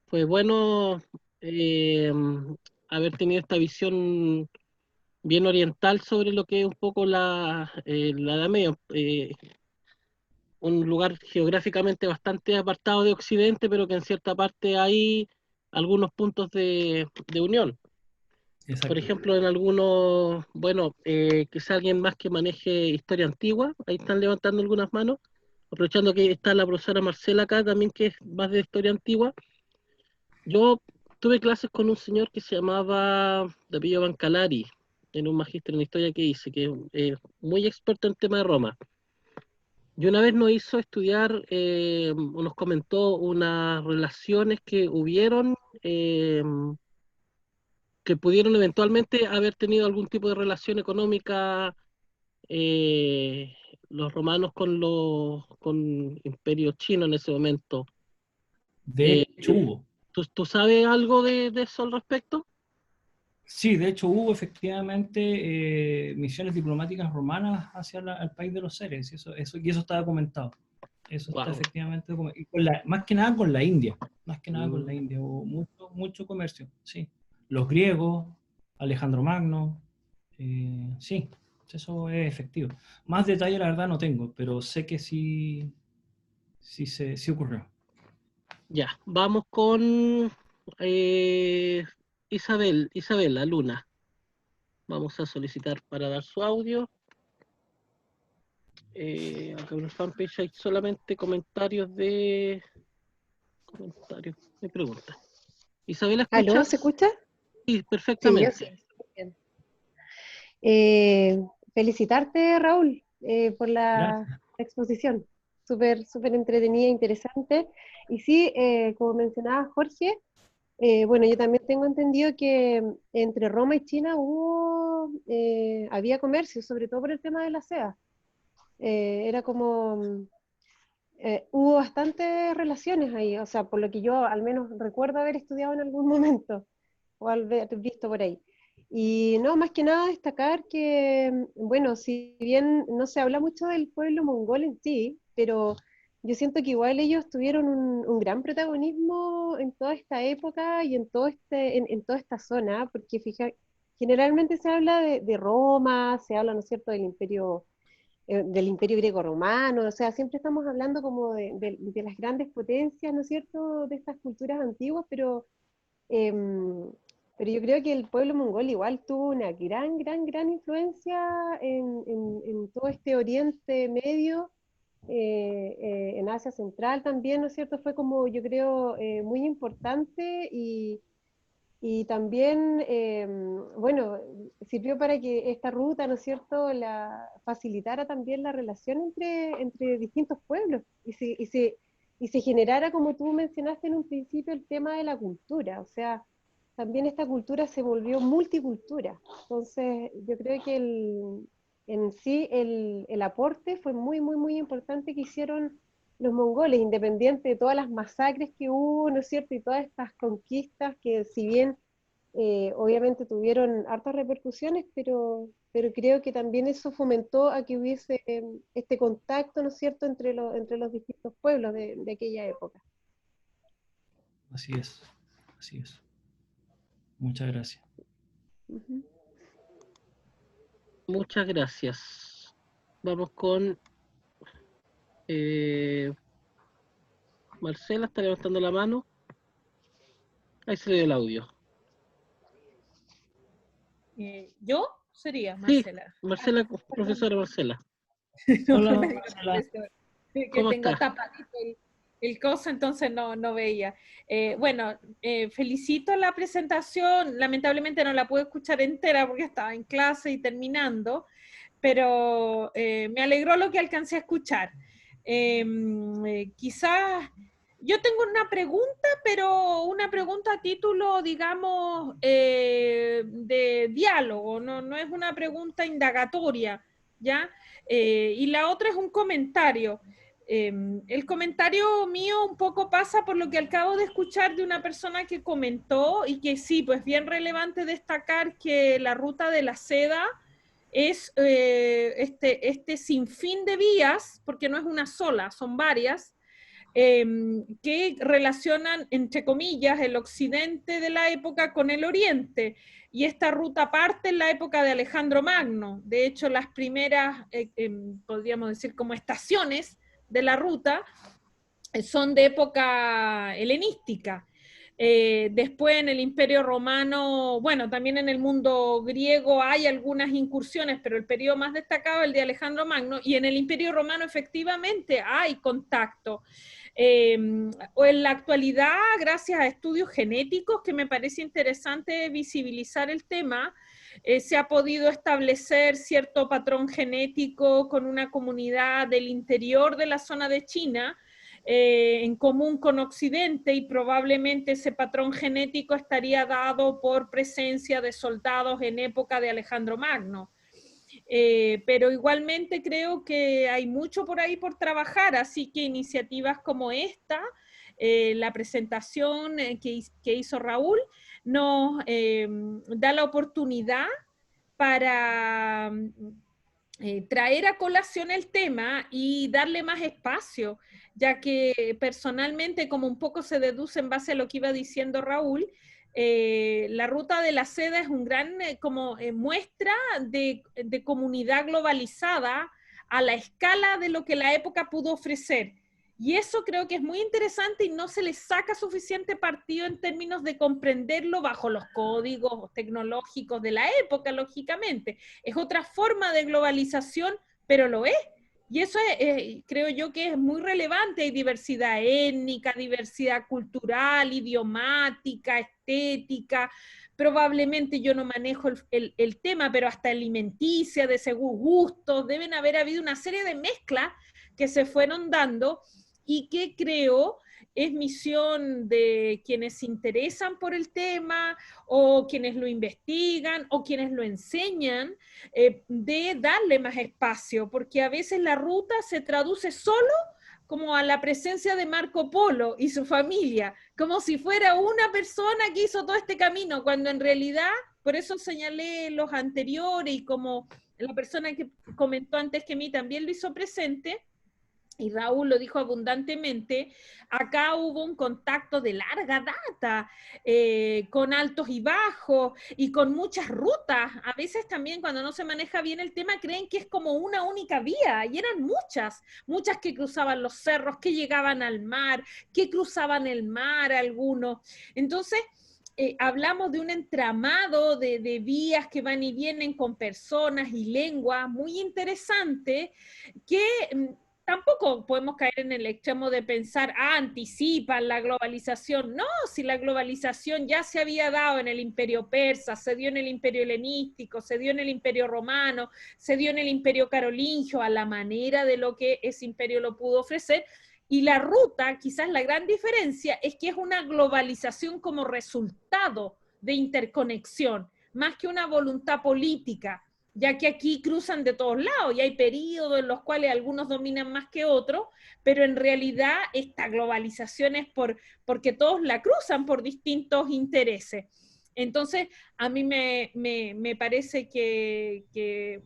Fue bueno haber tenido esta visión bien oriental sobre lo que es un poco la Edad Media. Un lugar geográficamente bastante apartado de Occidente, pero que en cierta parte hay algunos puntos de unión. Por Exacto. ejemplo, en algunos, bueno, quizá alguien más que maneje historia antigua, ahí están levantando algunas manos, aprovechando que está la profesora Marcela acá también, que es más de historia antigua. Yo tuve clases con un señor que se llamaba de apellido Bancalari, en un magíster en historia que hice, que es muy experto en tema de Roma. Y una vez nos hizo estudiar, o nos comentó unas relaciones que hubieron, que pudieron eventualmente haber tenido algún tipo de relación económica, eh, los romanos con Imperio Chino en ese momento. De Eh, hecho hubo. ¿Tú sabes algo de eso al respecto? Sí, de hecho hubo efectivamente misiones diplomáticas romanas hacia el país de los seres, y eso está documentado. Eso está Wow. efectivamente documentado. Y más que nada con la India. Más que nada con Mm, la India. Hubo mucho comercio, sí. Los griegos, Alejandro Magno, sí, eso es efectivo. Más detalle la verdad no tengo, pero sé que sí ocurrió. ya, vamos con eh, Isabela Luna. Vamos a solicitar para dar su audio. Acá en el fanpage hay solamente comentarios de preguntas. Isabela, ¿Aló? ¿Se ¿escuchas? escucha? Sí, Sí, yo sí. perfectamente. Súper bien. Felicitarte, Raúl, por la Gracias. exposición. Súper entretenida, interesante. Y sí, como mencionaba Jorge, bueno, yo también tengo entendido que entre Roma y China había comercio, sobre todo por el tema de la seda. Era como, hubo bastantes relaciones ahí, o sea, por lo que yo al menos recuerdo haber estudiado en algún momento o haber visto por ahí. Y no, más que nada destacar que, bueno, si bien no se habla mucho del pueblo mongol en sí, pero yo siento que igual ellos tuvieron un gran protagonismo en toda esta época y en en toda esta zona, porque generalmente se habla de Roma, se habla, ¿no es cierto?, del imperio griego-romano, o sea, siempre estamos hablando como de las grandes potencias, ¿no es cierto?, de estas culturas antiguas, em, pero yo creo que el pueblo mongol igual tuvo una gran influencia en todo este Oriente Medio, en Asia Central también, ¿no es cierto? Fue como, yo creo, muy importante y también, bueno, sirvió para que esta ruta, ¿no es cierto?, facilitara también la relación entre distintos pueblos y se generara, como tú mencionaste en un principio, el tema de la cultura, o sea, también esta cultura se volvió multicultura. Entonces, yo creo que en sí el aporte fue muy importante que hicieron los mongoles, independiente de todas las masacres que hubo, ¿no es cierto? Y todas estas conquistas que si bien obviamente tuvieron hartas repercusiones, pero creo que también eso fomentó a que hubiese este contacto, ¿no es cierto?, entre los distintos pueblos de aquella época. Así es, así es. Muchas gracias. Ujú. Muchas gracias. Vamos con Marcela, está levantando la mano. Ahí se le dio el audio. ¿Yo? Sería Sí, Marcela. Marcela, profesora Marcela. No, Hola, no me digas Marcela. profesor, que ¿Cómo tengo está? tapadito el coso, entonces no veía. Bueno, felicito la presentación, lamentablemente no la pude escuchar entera porque estaba en clase y terminando, pero me alegró lo que alcancé a escuchar. Quizás yo tengo una pregunta, pero una pregunta a título, digamos, de diálogo, no es una pregunta indagatoria, ¿ya? Y la otra es un comentario. El comentario mío un poco pasa por lo que acabo de escuchar de una persona que comentó y que sí, pues bien relevante destacar que la ruta de la seda es este sinfín de vías, porque no es una sola, son varias, que relacionan, entre comillas, el occidente de la época con el oriente. Y esta ruta parte en la época de Alejandro Magno. De hecho, las primeras, podríamos decir, como estaciones de la ruta son de época helenística. Después en el Imperio Romano, bueno, también en el mundo griego hay algunas incursiones, pero el periodo más destacado es el de Alejandro Magno, y en el Imperio Romano efectivamente hay contacto. O en la actualidad, gracias a estudios genéticos, que me parece interesante visibilizar el tema, se ha podido establecer cierto patrón genético con una comunidad del interior de la zona de China, en común con Occidente, y probablemente ese patrón genético estaría dado por presencia de soldados en época de Alejandro Magno. Pero igualmente creo que hay mucho por ahí por trabajar, así que iniciativas como esta, la presentación que hizo Raúl, nos da la oportunidad para traer a colación el tema y darle más espacio, ya que personalmente, como un poco se deduce en base a lo que iba diciendo Raúl, la ruta de la seda es un gran muestra de comunidad globalizada a la escala de lo que la época pudo ofrecer. Y eso creo que es muy interesante y no se le saca suficiente partido en términos de comprenderlo bajo los códigos tecnológicos de la época, lógicamente. Es otra forma de globalización, pero lo es. Y eso creo yo que es muy relevante. Hay diversidad étnica, diversidad cultural, idiomática, estética. Probablemente yo no manejo el tema, pero hasta alimenticia, de según gustos, deben haber habido una serie de mezclas que se fueron dando y que creo es misión de quienes se interesan por el tema o quienes lo investigan o quienes lo enseñan, de darle más espacio, porque a veces la ruta se traduce solo como a la presencia de Marco Polo y su familia, como si fuera una persona que hizo todo este camino, cuando en realidad, por eso señalé los anteriores y como la persona que comentó antes que mí también lo hizo presente, y Raúl lo dijo abundantemente, acá hubo un contacto de larga data, con altos y bajos y con muchas rutas. A veces también cuando no se maneja bien el tema creen que es como una única vía, y eran muchas, muchas que cruzaban los cerros, que llegaban al mar, que cruzaban el mar algunos. Entonces, hablamos de un entramado de vías que van y vienen con personas y lenguas muy interesante que tampoco podemos caer en el extremo de pensar, anticipan la globalización. No, si la globalización ya se había dado en el Imperio Persa, se dio en el Imperio Helenístico, se dio en el Imperio Romano, se dio en el Imperio Carolingio, a la manera de lo que ese imperio lo pudo ofrecer. Y la ruta, quizás la gran diferencia, es que es una globalización como resultado de interconexión, más que una voluntad política, ya que aquí cruzan de todos lados y hay periodos en los cuales algunos dominan más que otros, pero en realidad esta globalización es porque todos la cruzan por distintos intereses. Entonces, a mí me parece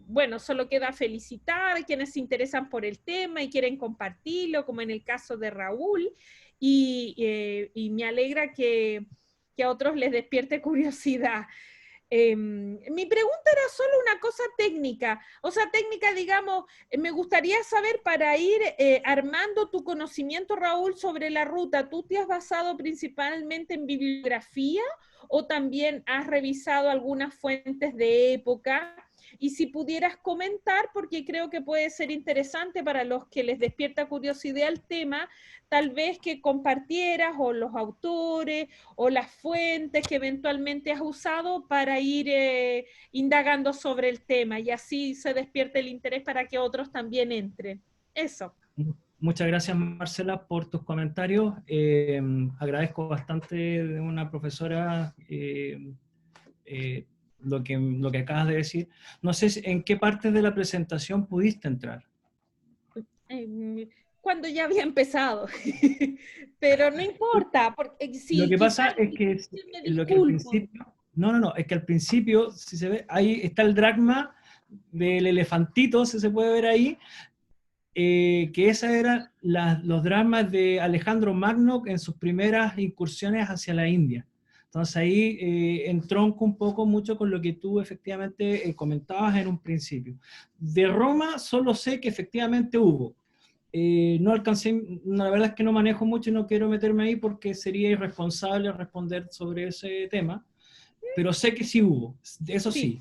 bueno, solo queda felicitar a quienes se interesan por el tema y quieren compartirlo, como en el caso de Raúl, y me alegra que a otros les despierte curiosidad. Mi pregunta era solo una cosa técnica, o sea, técnica, digamos, me gustaría saber para ir armando tu conocimiento, Raúl, sobre la ruta. ¿Tú te has basado principalmente en bibliografía o también has revisado algunas fuentes de época? Y si pudieras comentar, porque creo que puede ser interesante para los que les despierta curiosidad el tema, tal vez que compartieras o los autores o las fuentes que eventualmente has usado para ir indagando sobre el tema, y así se despierte el interés para que otros también entren. Eso. Muchas gracias, Marcela, por tus comentarios. Agradezco bastante de una profesora lo que acabas de decir. No sé en qué parte de la presentación pudiste entrar. Cuando ya había empezado, pero no importa, porque si lo que pasa es que lo que al principio, es que al principio, si se ve, ahí está el dragma del elefantito, si se puede ver ahí, que esos eran los dramas de Alejandro Magno en sus primeras incursiones hacia la India. Entonces ahí entronco un poco mucho con lo que tú efectivamente comentabas en un principio. De Roma solo sé que efectivamente hubo. No alcancé, la verdad es que no manejo mucho y no quiero meterme ahí porque sería irresponsable responder sobre ese tema, pero sé que sí hubo, eso sí.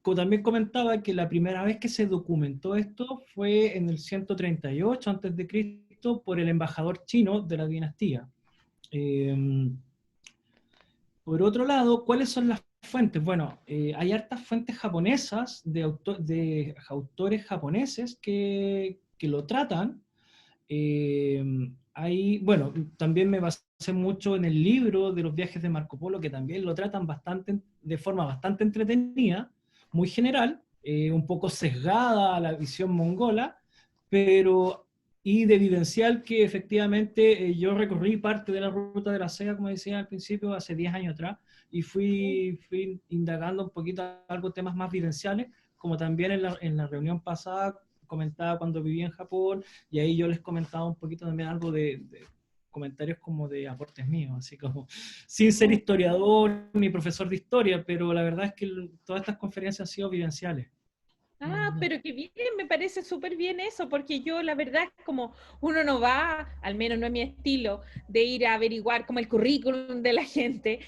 También comentaba que la primera vez que se documentó esto fue en el 138 a.C. por el embajador chino de la dinastía. Por otro lado, ¿cuáles son las fuentes? Bueno, hay hartas fuentes japonesas de autores japoneses que lo tratan. Bueno, también me basé mucho en el libro de los viajes de Marco Polo, que también lo tratan de forma bastante entretenida, muy general, un poco sesgada a la visión mongola, pero y de evidencial que efectivamente yo recorrí parte de la ruta de la seda, como decía al principio, hace 10 años atrás, y fui indagando un poquito algo temas más vivenciales, como también en la reunión pasada comentaba cuando vivía en Japón, y ahí yo les comentaba un poquito también algo de comentarios como de aportes míos, así como sin ser historiador ni profesor de historia, pero la verdad es que todas estas conferencias han sido vivenciales. Pero qué bien, me parece súper bien eso, porque yo la verdad es como uno no va, al menos no es mi estilo, de ir a averiguar como el currículum de la gente.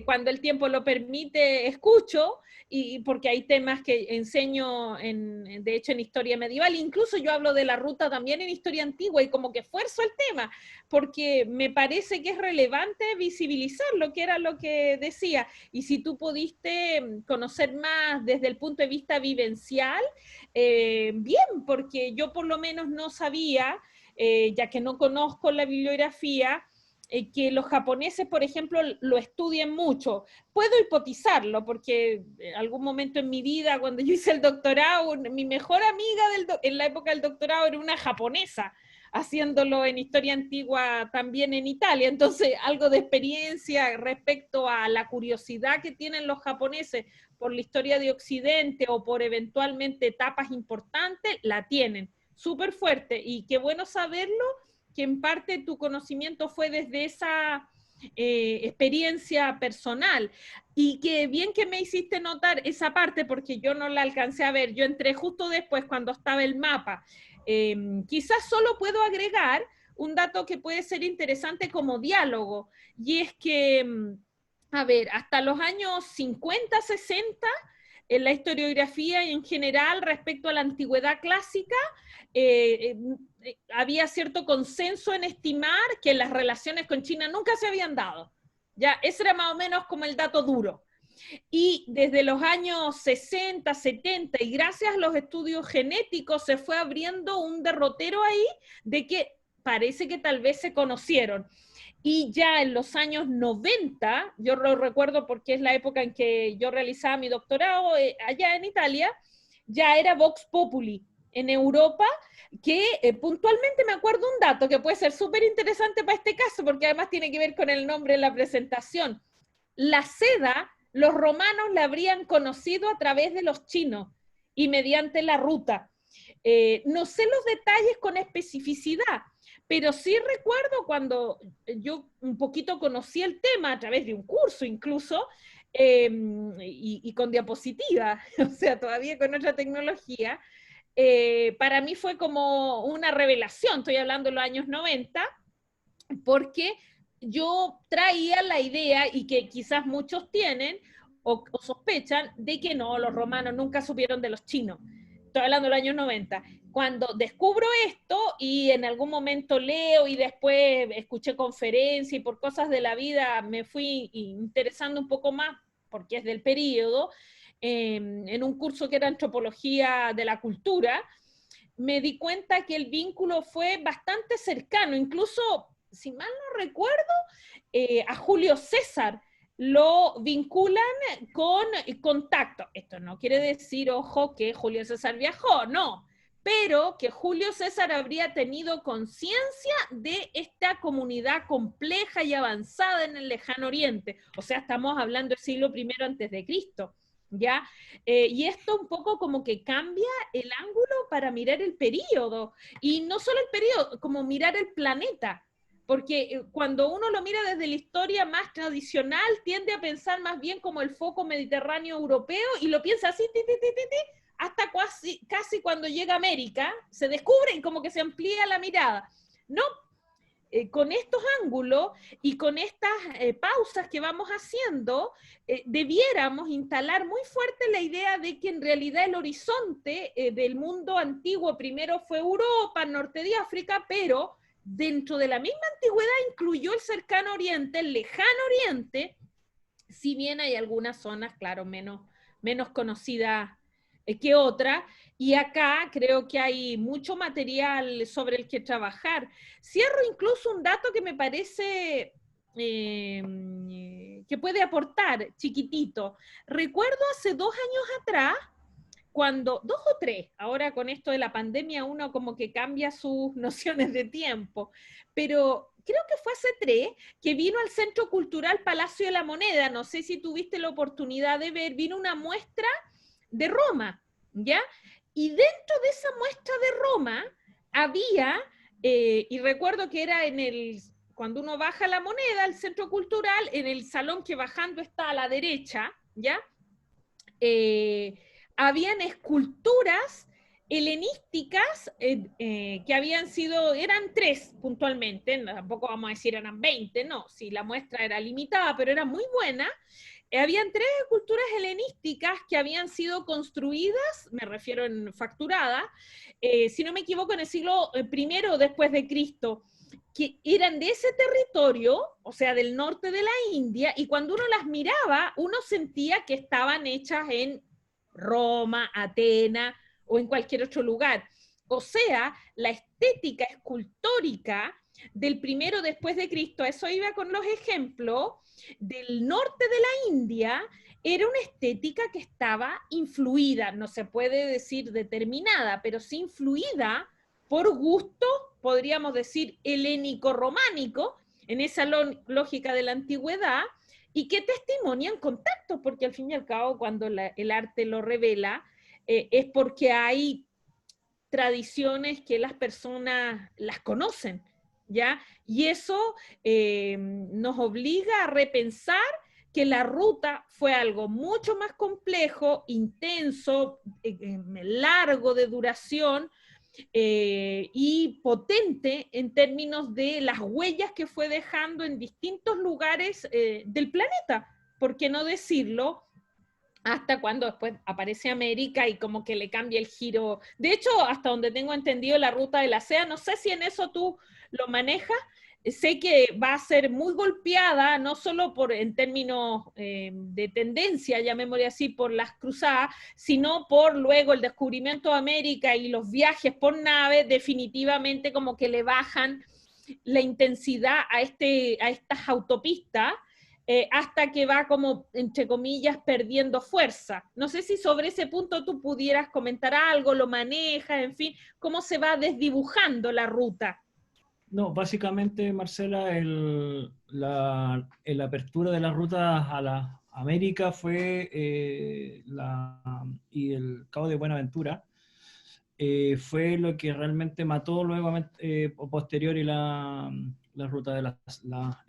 Cuando el tiempo lo permite, escucho, y porque hay temas que enseño, de hecho, en historia medieval, incluso yo hablo de la ruta también en historia antigua, y como que esfuerzo el tema, porque me parece que es relevante visibilizar lo que era lo que decía. Y si tú pudiste conocer más desde el punto de vista vivencial, bien, porque yo por lo menos no sabía, ya que no conozco la bibliografía, que los japoneses, por ejemplo, lo estudien mucho. Puedo hipotizarlo, porque en algún momento en mi vida, cuando yo hice el doctorado, mi mejor amiga en la época del doctorado era una japonesa, haciéndolo en historia antigua también en Italia. Entonces, algo de experiencia respecto a la curiosidad que tienen los japoneses por la historia de Occidente o por eventualmente etapas importantes, la tienen. súper fuerte, y qué bueno saberlo, que en parte tu conocimiento fue desde esa experiencia personal, y que bien que me hiciste notar esa parte, porque yo no la alcancé a ver, yo entré justo después cuando estaba el mapa. Quizás solo puedo agregar un dato que puede ser interesante como diálogo, y es que, a ver, hasta los años 50, 60, en la historiografía y en general respecto a la antigüedad clásica, había cierto consenso en estimar que las relaciones con China nunca se habían dado. Ya, ese era más o menos como el dato duro. Y desde los años 60, 70, y gracias a los estudios genéticos, se fue abriendo un derrotero ahí de que parece que tal vez se conocieron. Y ya en los años 90, yo lo recuerdo porque es la época en que yo realizaba mi doctorado allá en Italia, ya era Vox Populi en Europa, que puntualmente me acuerdo un dato que puede ser súper interesante para este caso, porque además tiene que ver con el nombre de la presentación. La seda, los romanos la habrían conocido a través de los chinos y mediante la ruta. No sé los detalles con especificidad, pero sí recuerdo cuando yo un poquito conocí el tema a través de un curso incluso, y con diapositiva, o sea, todavía con otra tecnología, para mí fue como una revelación, estoy hablando de los años 90, porque yo traía la idea, y que quizás muchos tienen o sospechan, de que no, los romanos nunca supieron de los chinos. Estoy hablando de los años 90. Cuando descubro esto y en algún momento leo y después escuché conferencias y por cosas de la vida me fui interesando un poco más, porque es del periodo, en un curso que era Antropología de la Cultura, me di cuenta que el vínculo fue bastante cercano, incluso, si mal no recuerdo, a Julio César lo vinculan con contacto. Esto no quiere decir, ojo, que Julio César viajó, no, pero que Julio César habría tenido conciencia de esta comunidad compleja y avanzada en el lejano oriente. O sea, estamos hablando del siglo I antes de Cristo, ¿ya? Y esto un poco como que cambia el ángulo para mirar el período, y no solo el período, como mirar el planeta, porque cuando uno lo mira desde la historia más tradicional, tiende a pensar más bien como el foco mediterráneo europeo, y lo piensa así, hasta casi cuando llega a América, se descubre y como que se amplía la mirada. No, con estos ángulos y con estas pausas que vamos haciendo, debiéramos instalar muy fuerte la idea de que en realidad el horizonte del mundo antiguo primero fue Europa, norte de África, pero dentro de la misma antigüedad incluyó el cercano oriente, el lejano oriente, si bien hay algunas zonas, claro, menos conocidas que otras, y acá creo que hay mucho material sobre el que trabajar. Cierro incluso un dato que me parece que puede aportar, chiquitito. Recuerdo hace 2 años atrás, cuando, 2 o 3, ahora con esto de la pandemia uno como que cambia sus nociones de tiempo, pero creo que fue hace 3, que vino al Centro Cultural Palacio de la Moneda, no sé si tuviste la oportunidad de ver, vino una muestra de Roma, ¿ya? Y dentro de esa muestra de Roma había, y recuerdo que era cuando uno baja la Moneda, el Centro Cultural, en el salón que bajando está a la derecha, ¿ya? Habían esculturas helenísticas que habían sido, eran 3 puntualmente, tampoco vamos a decir eran 20, no, si la muestra era limitada, pero era muy buena. Habían 3 esculturas helenísticas que habían sido construidas, me refiero en facturada, si no me equivoco, en el siglo I después de Cristo, que eran de ese territorio, o sea, del norte de la India, y cuando uno las miraba, uno sentía que estaban hechas en Roma, Atenas o en cualquier otro lugar. O sea, la estética escultórica del primero después de Cristo, a eso iba con los ejemplos, del norte de la India, era una estética que estaba influida, no se puede decir determinada, pero sí influida por gusto, podríamos decir, helénico-románico, en esa lógica de la antigüedad, y que testimonian contactos, porque al fin y al cabo, cuando el arte lo revela, es porque hay tradiciones que las personas las conocen, ¿ya? Y eso nos obliga a repensar que la ruta fue algo mucho más complejo, intenso, largo de duración, y potente en términos de las huellas que fue dejando en distintos lugares del planeta, ¿por qué no decirlo? Hasta cuando después aparece América y como que le cambia el giro. De hecho, hasta donde tengo entendido, la ruta de la seda, no sé si en eso tú lo manejas, sé que va a ser muy golpeada, no solo en términos de tendencia, llamémosle así, por las cruzadas, sino por luego el descubrimiento de América y los viajes por nave, definitivamente como que le bajan la intensidad a estas autopistas, hasta que va como, entre comillas, perdiendo fuerza. No sé si sobre ese punto tú pudieras comentar algo, lo manejas, en fin, cómo se va desdibujando la ruta. No, básicamente, Marcela, la apertura de las rutas a la América fue y el Cabo de Buenaventura fue lo que realmente mató luego posterior y la ruta de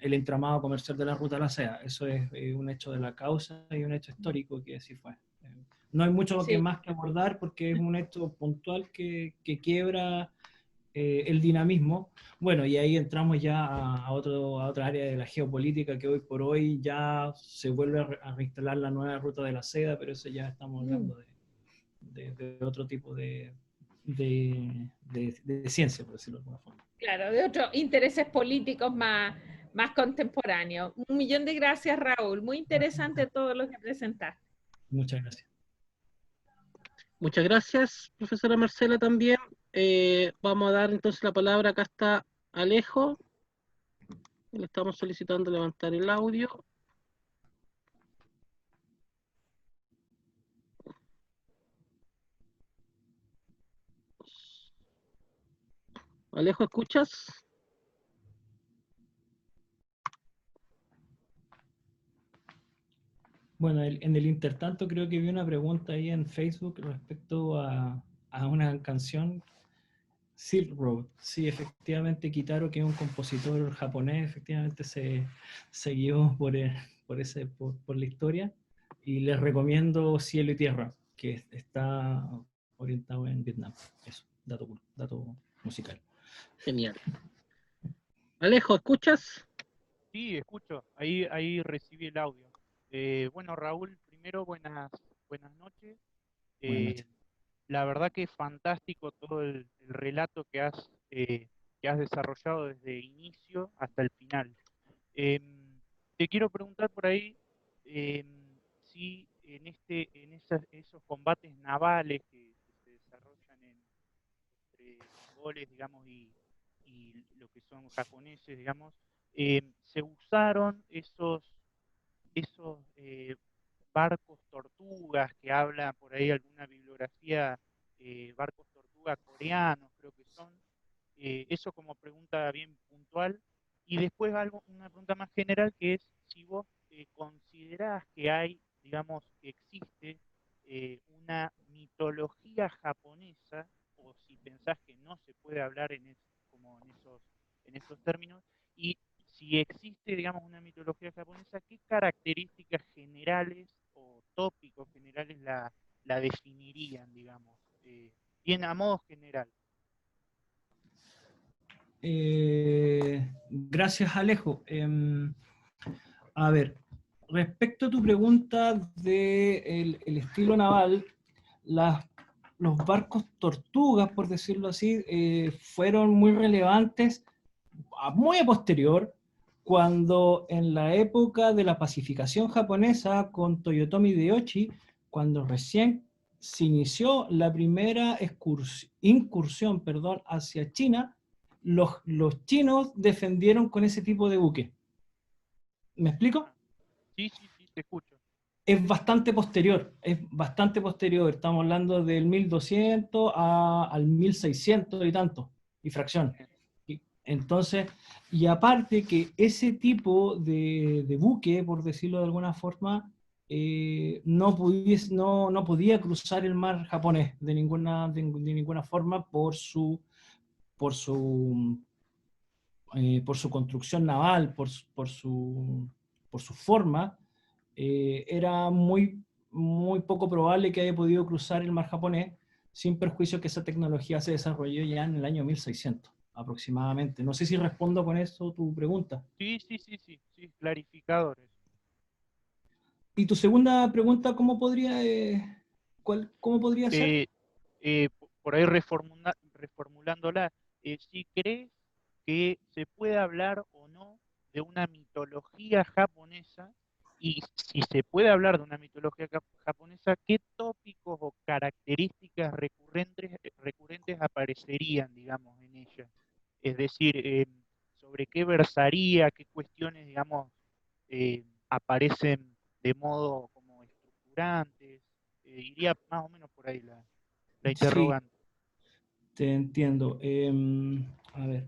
el entramado comercial de la ruta de la seda. Eso es un hecho de la causa y un hecho histórico que así fue. No hay mucho Sí. más que abordar porque es un hecho puntual que quiebra el dinamismo. Bueno, y ahí entramos ya a otra área de la geopolítica que hoy por hoy ya se vuelve a reinstalar la nueva ruta de la seda, pero eso ya estamos hablando de otro tipo de ciencia, por decirlo de alguna forma. Claro, de otros intereses políticos más contemporáneos. 1.000.000 de gracias, Raúl. Muy interesante todo lo que presentaste. Muchas gracias. Muchas gracias, profesora Marcela, también. Vamos a dar entonces la palabra, acá está Alejo. Le estamos solicitando levantar el audio. Alejo, ¿escuchas? Bueno, en el intertanto creo que vi una pregunta ahí en Facebook respecto a una canción, Silk Road. Sí, efectivamente, Kitaro, que es un compositor japonés, efectivamente se guió por la historia, y les recomiendo Cielo y Tierra, que está orientado en Vietnam. Eso, dato musical. Genial. Alejo, ¿escuchas? Sí, escucho. Ahí recibí el audio. Bueno, Raúl, primero buenas noches. Buenas noches. La verdad que es fantástico todo el relato que has desarrollado desde el inicio hasta el final. Te quiero preguntar por ahí si en esos combates navales que se desarrollan entre mongoles, digamos, y lo que son japoneses, digamos, se usaron esos barcos tortugas que habla por ahí alguna bibliografía, barcos tortuga coreanos, creo que son. Eso como pregunta bien puntual. Y después una pregunta más general, que es si vos considerás que hay, digamos, que existe una mitología japonesa, o si pensás que no se puede hablar como en esos términos, y si existe, digamos, una mitología japonesa, ¿qué características generales o tópicos generales la definirían, digamos? Bien a modo general. Gracias, Alejo. A ver, respecto a tu pregunta del el estilo naval, los barcos tortugas, por decirlo así, fueron muy relevantes muy a posterior, cuando en la época de la pacificación japonesa con Toyotomi Hideyoshi, cuando recién se inició la primera incursión hacia China, los chinos defendieron con ese tipo de buque. ¿Me explico? Sí, te escucho. Es bastante posterior, estamos hablando del 1200 al 1600 y tanto, y fracción. Entonces, y aparte que ese tipo de buque, por decirlo de alguna forma, no podía cruzar el mar japonés de ninguna forma por su construcción naval, por su forma. Era muy poco probable que haya podido cruzar el mar japonés, sin perjuicio que esa tecnología se desarrolló ya en el año 1600 aproximadamente. No sé si respondo con eso tu pregunta. Sí, clarificadores. Y tu segunda pregunta, ¿cómo podría ser? Por ahí reformulándola, si crees que se puede hablar o no de una mitología japonesa, y si se puede hablar de una mitología japonesa, ¿qué tópicos o características recurrentes aparecerían, digamos, en ella? Es decir, sobre qué versaría, qué cuestiones, digamos, aparecen de modo como estructurantes. Iría más o menos por ahí la Sí, interrogante. te entiendo. A ver,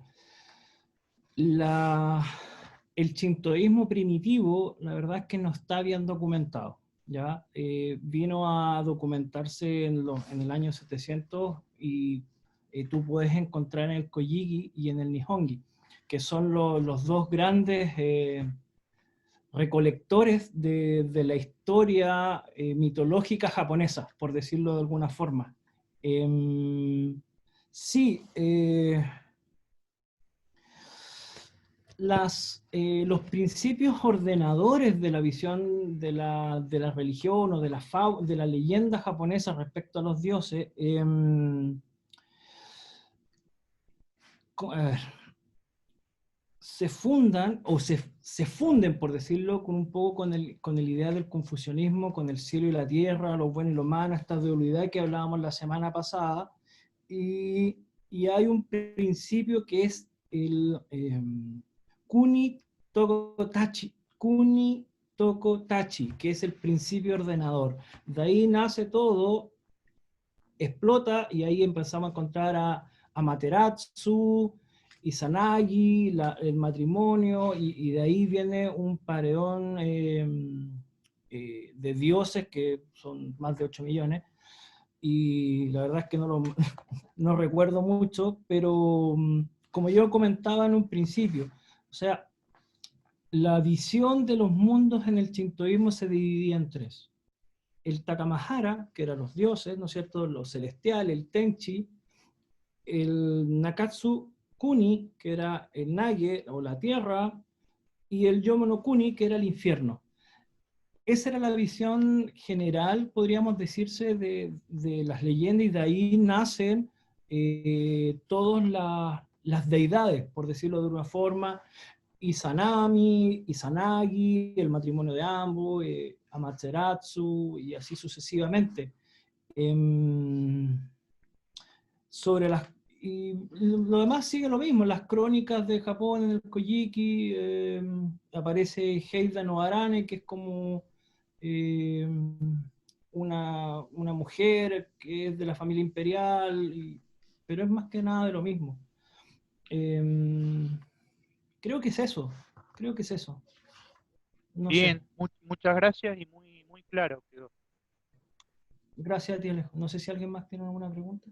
el shintoísmo primitivo, la verdad es que no está bien documentado. ¿Ya? Vino a documentarse en el año 700 y tú puedes encontrar en el Kojiki y en el Nihongi, que son los dos grandes recolectores de la historia mitológica japonesa, por decirlo de alguna forma. Sí, los principios ordenadores de la visión de la religión o de la leyenda japonesa respecto a los dioses, a ver, se fundan o se funden, por decirlo, con un poco con el idea del confucianismo, con el cielo y la tierra, lo bueno y lo malo, esta dualidad que hablábamos la semana pasada, y hay un principio que es el Kuni Toko Tachi, que es el principio ordenador. De ahí nace todo, explota, y ahí empezamos a encontrar a Amaterasu, Izanagi, el matrimonio, y de ahí viene un pareón de dioses que son más de 8 millones, y la verdad es que no recuerdo mucho, pero como yo comentaba en un principio, o sea, la visión de los mundos en el shintoísmo se dividía en tres. El Takamahara, que eran los dioses, ¿no es cierto?, los celestiales, el Tenchi, el Nakatsu Kuni, que era el Nage o la tierra, y el Yomo no Kuni, que era el infierno. Esa era la visión general, podríamos decirse, de las leyendas, y de ahí nacen todas las deidades, por decirlo de una forma, Izanami, Izanagi, el matrimonio de ambos, Amaterasu, y así sucesivamente. Sobre y lo demás sigue lo mismo, las crónicas de Japón en el Kojiki, aparece Heida no Arane, que es como una mujer que es de la familia imperial, pero es más que nada de lo mismo. Creo que es eso. No Bien, sé. muchas gracias y muy claro quedó. Gracias a ti, Alejo. No sé si alguien más tiene alguna pregunta.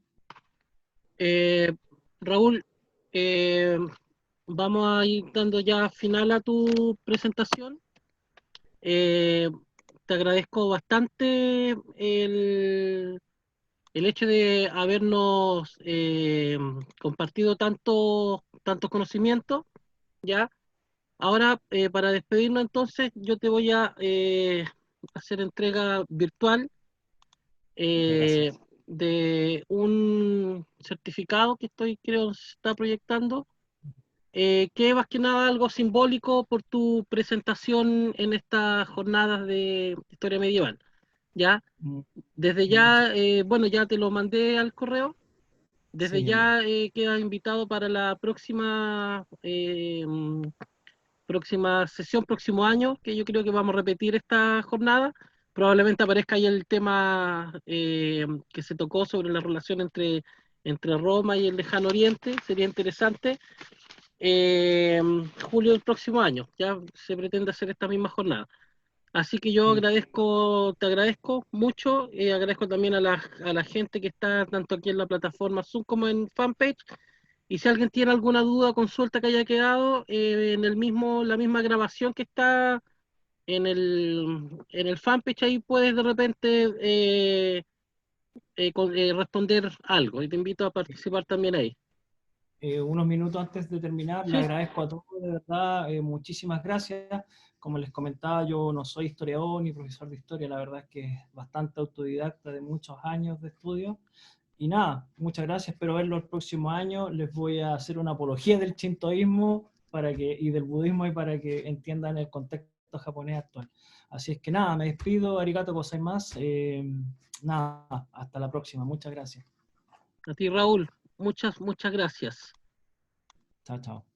Raúl, vamos a ir dando ya final a tu presentación. Te agradezco bastante el hecho de habernos compartido tantos conocimientos, ¿ya? Ahora, para despedirnos entonces, yo te voy a hacer entrega virtual de un certificado que creo se está proyectando, que más que nada algo simbólico por tu presentación en estas jornadas de historia medieval, ¿ya? Desde ya, bueno, ya te lo mandé al correo. Desde Sí, ya queda invitado para la próxima sesión, próximo año, que yo creo que vamos a repetir esta jornada. Probablemente aparezca ahí el tema que se tocó sobre la relación entre Roma y el Lejano Oriente. Sería interesante. Julio del próximo año, ya se pretende hacer esta misma jornada. Así que yo Sí. te agradezco mucho, agradezco también a la gente que está tanto aquí en la plataforma Zoom como en fanpage. Y si alguien tiene alguna duda o consulta que haya quedado, en la misma grabación que está en el fanpage, ahí puedes de repente responder algo. Y te invito a participar también ahí. Unos minutos antes de terminar, le Sí, agradezco a todos, de verdad, muchísimas gracias. Como les comentaba, yo no soy historiador ni profesor de historia, la verdad es que es bastante autodidacta de muchos años de estudio. Y nada, muchas gracias, espero verlo el próximo año. Les voy a hacer una apología del shintoísmo y del budismo y para que entiendan el contexto japonés actual. Así es que nada, me despido, arigato gozaimasu. Nada, hasta la próxima, muchas gracias. a ti, Raúl, muchas gracias. Chao, chao.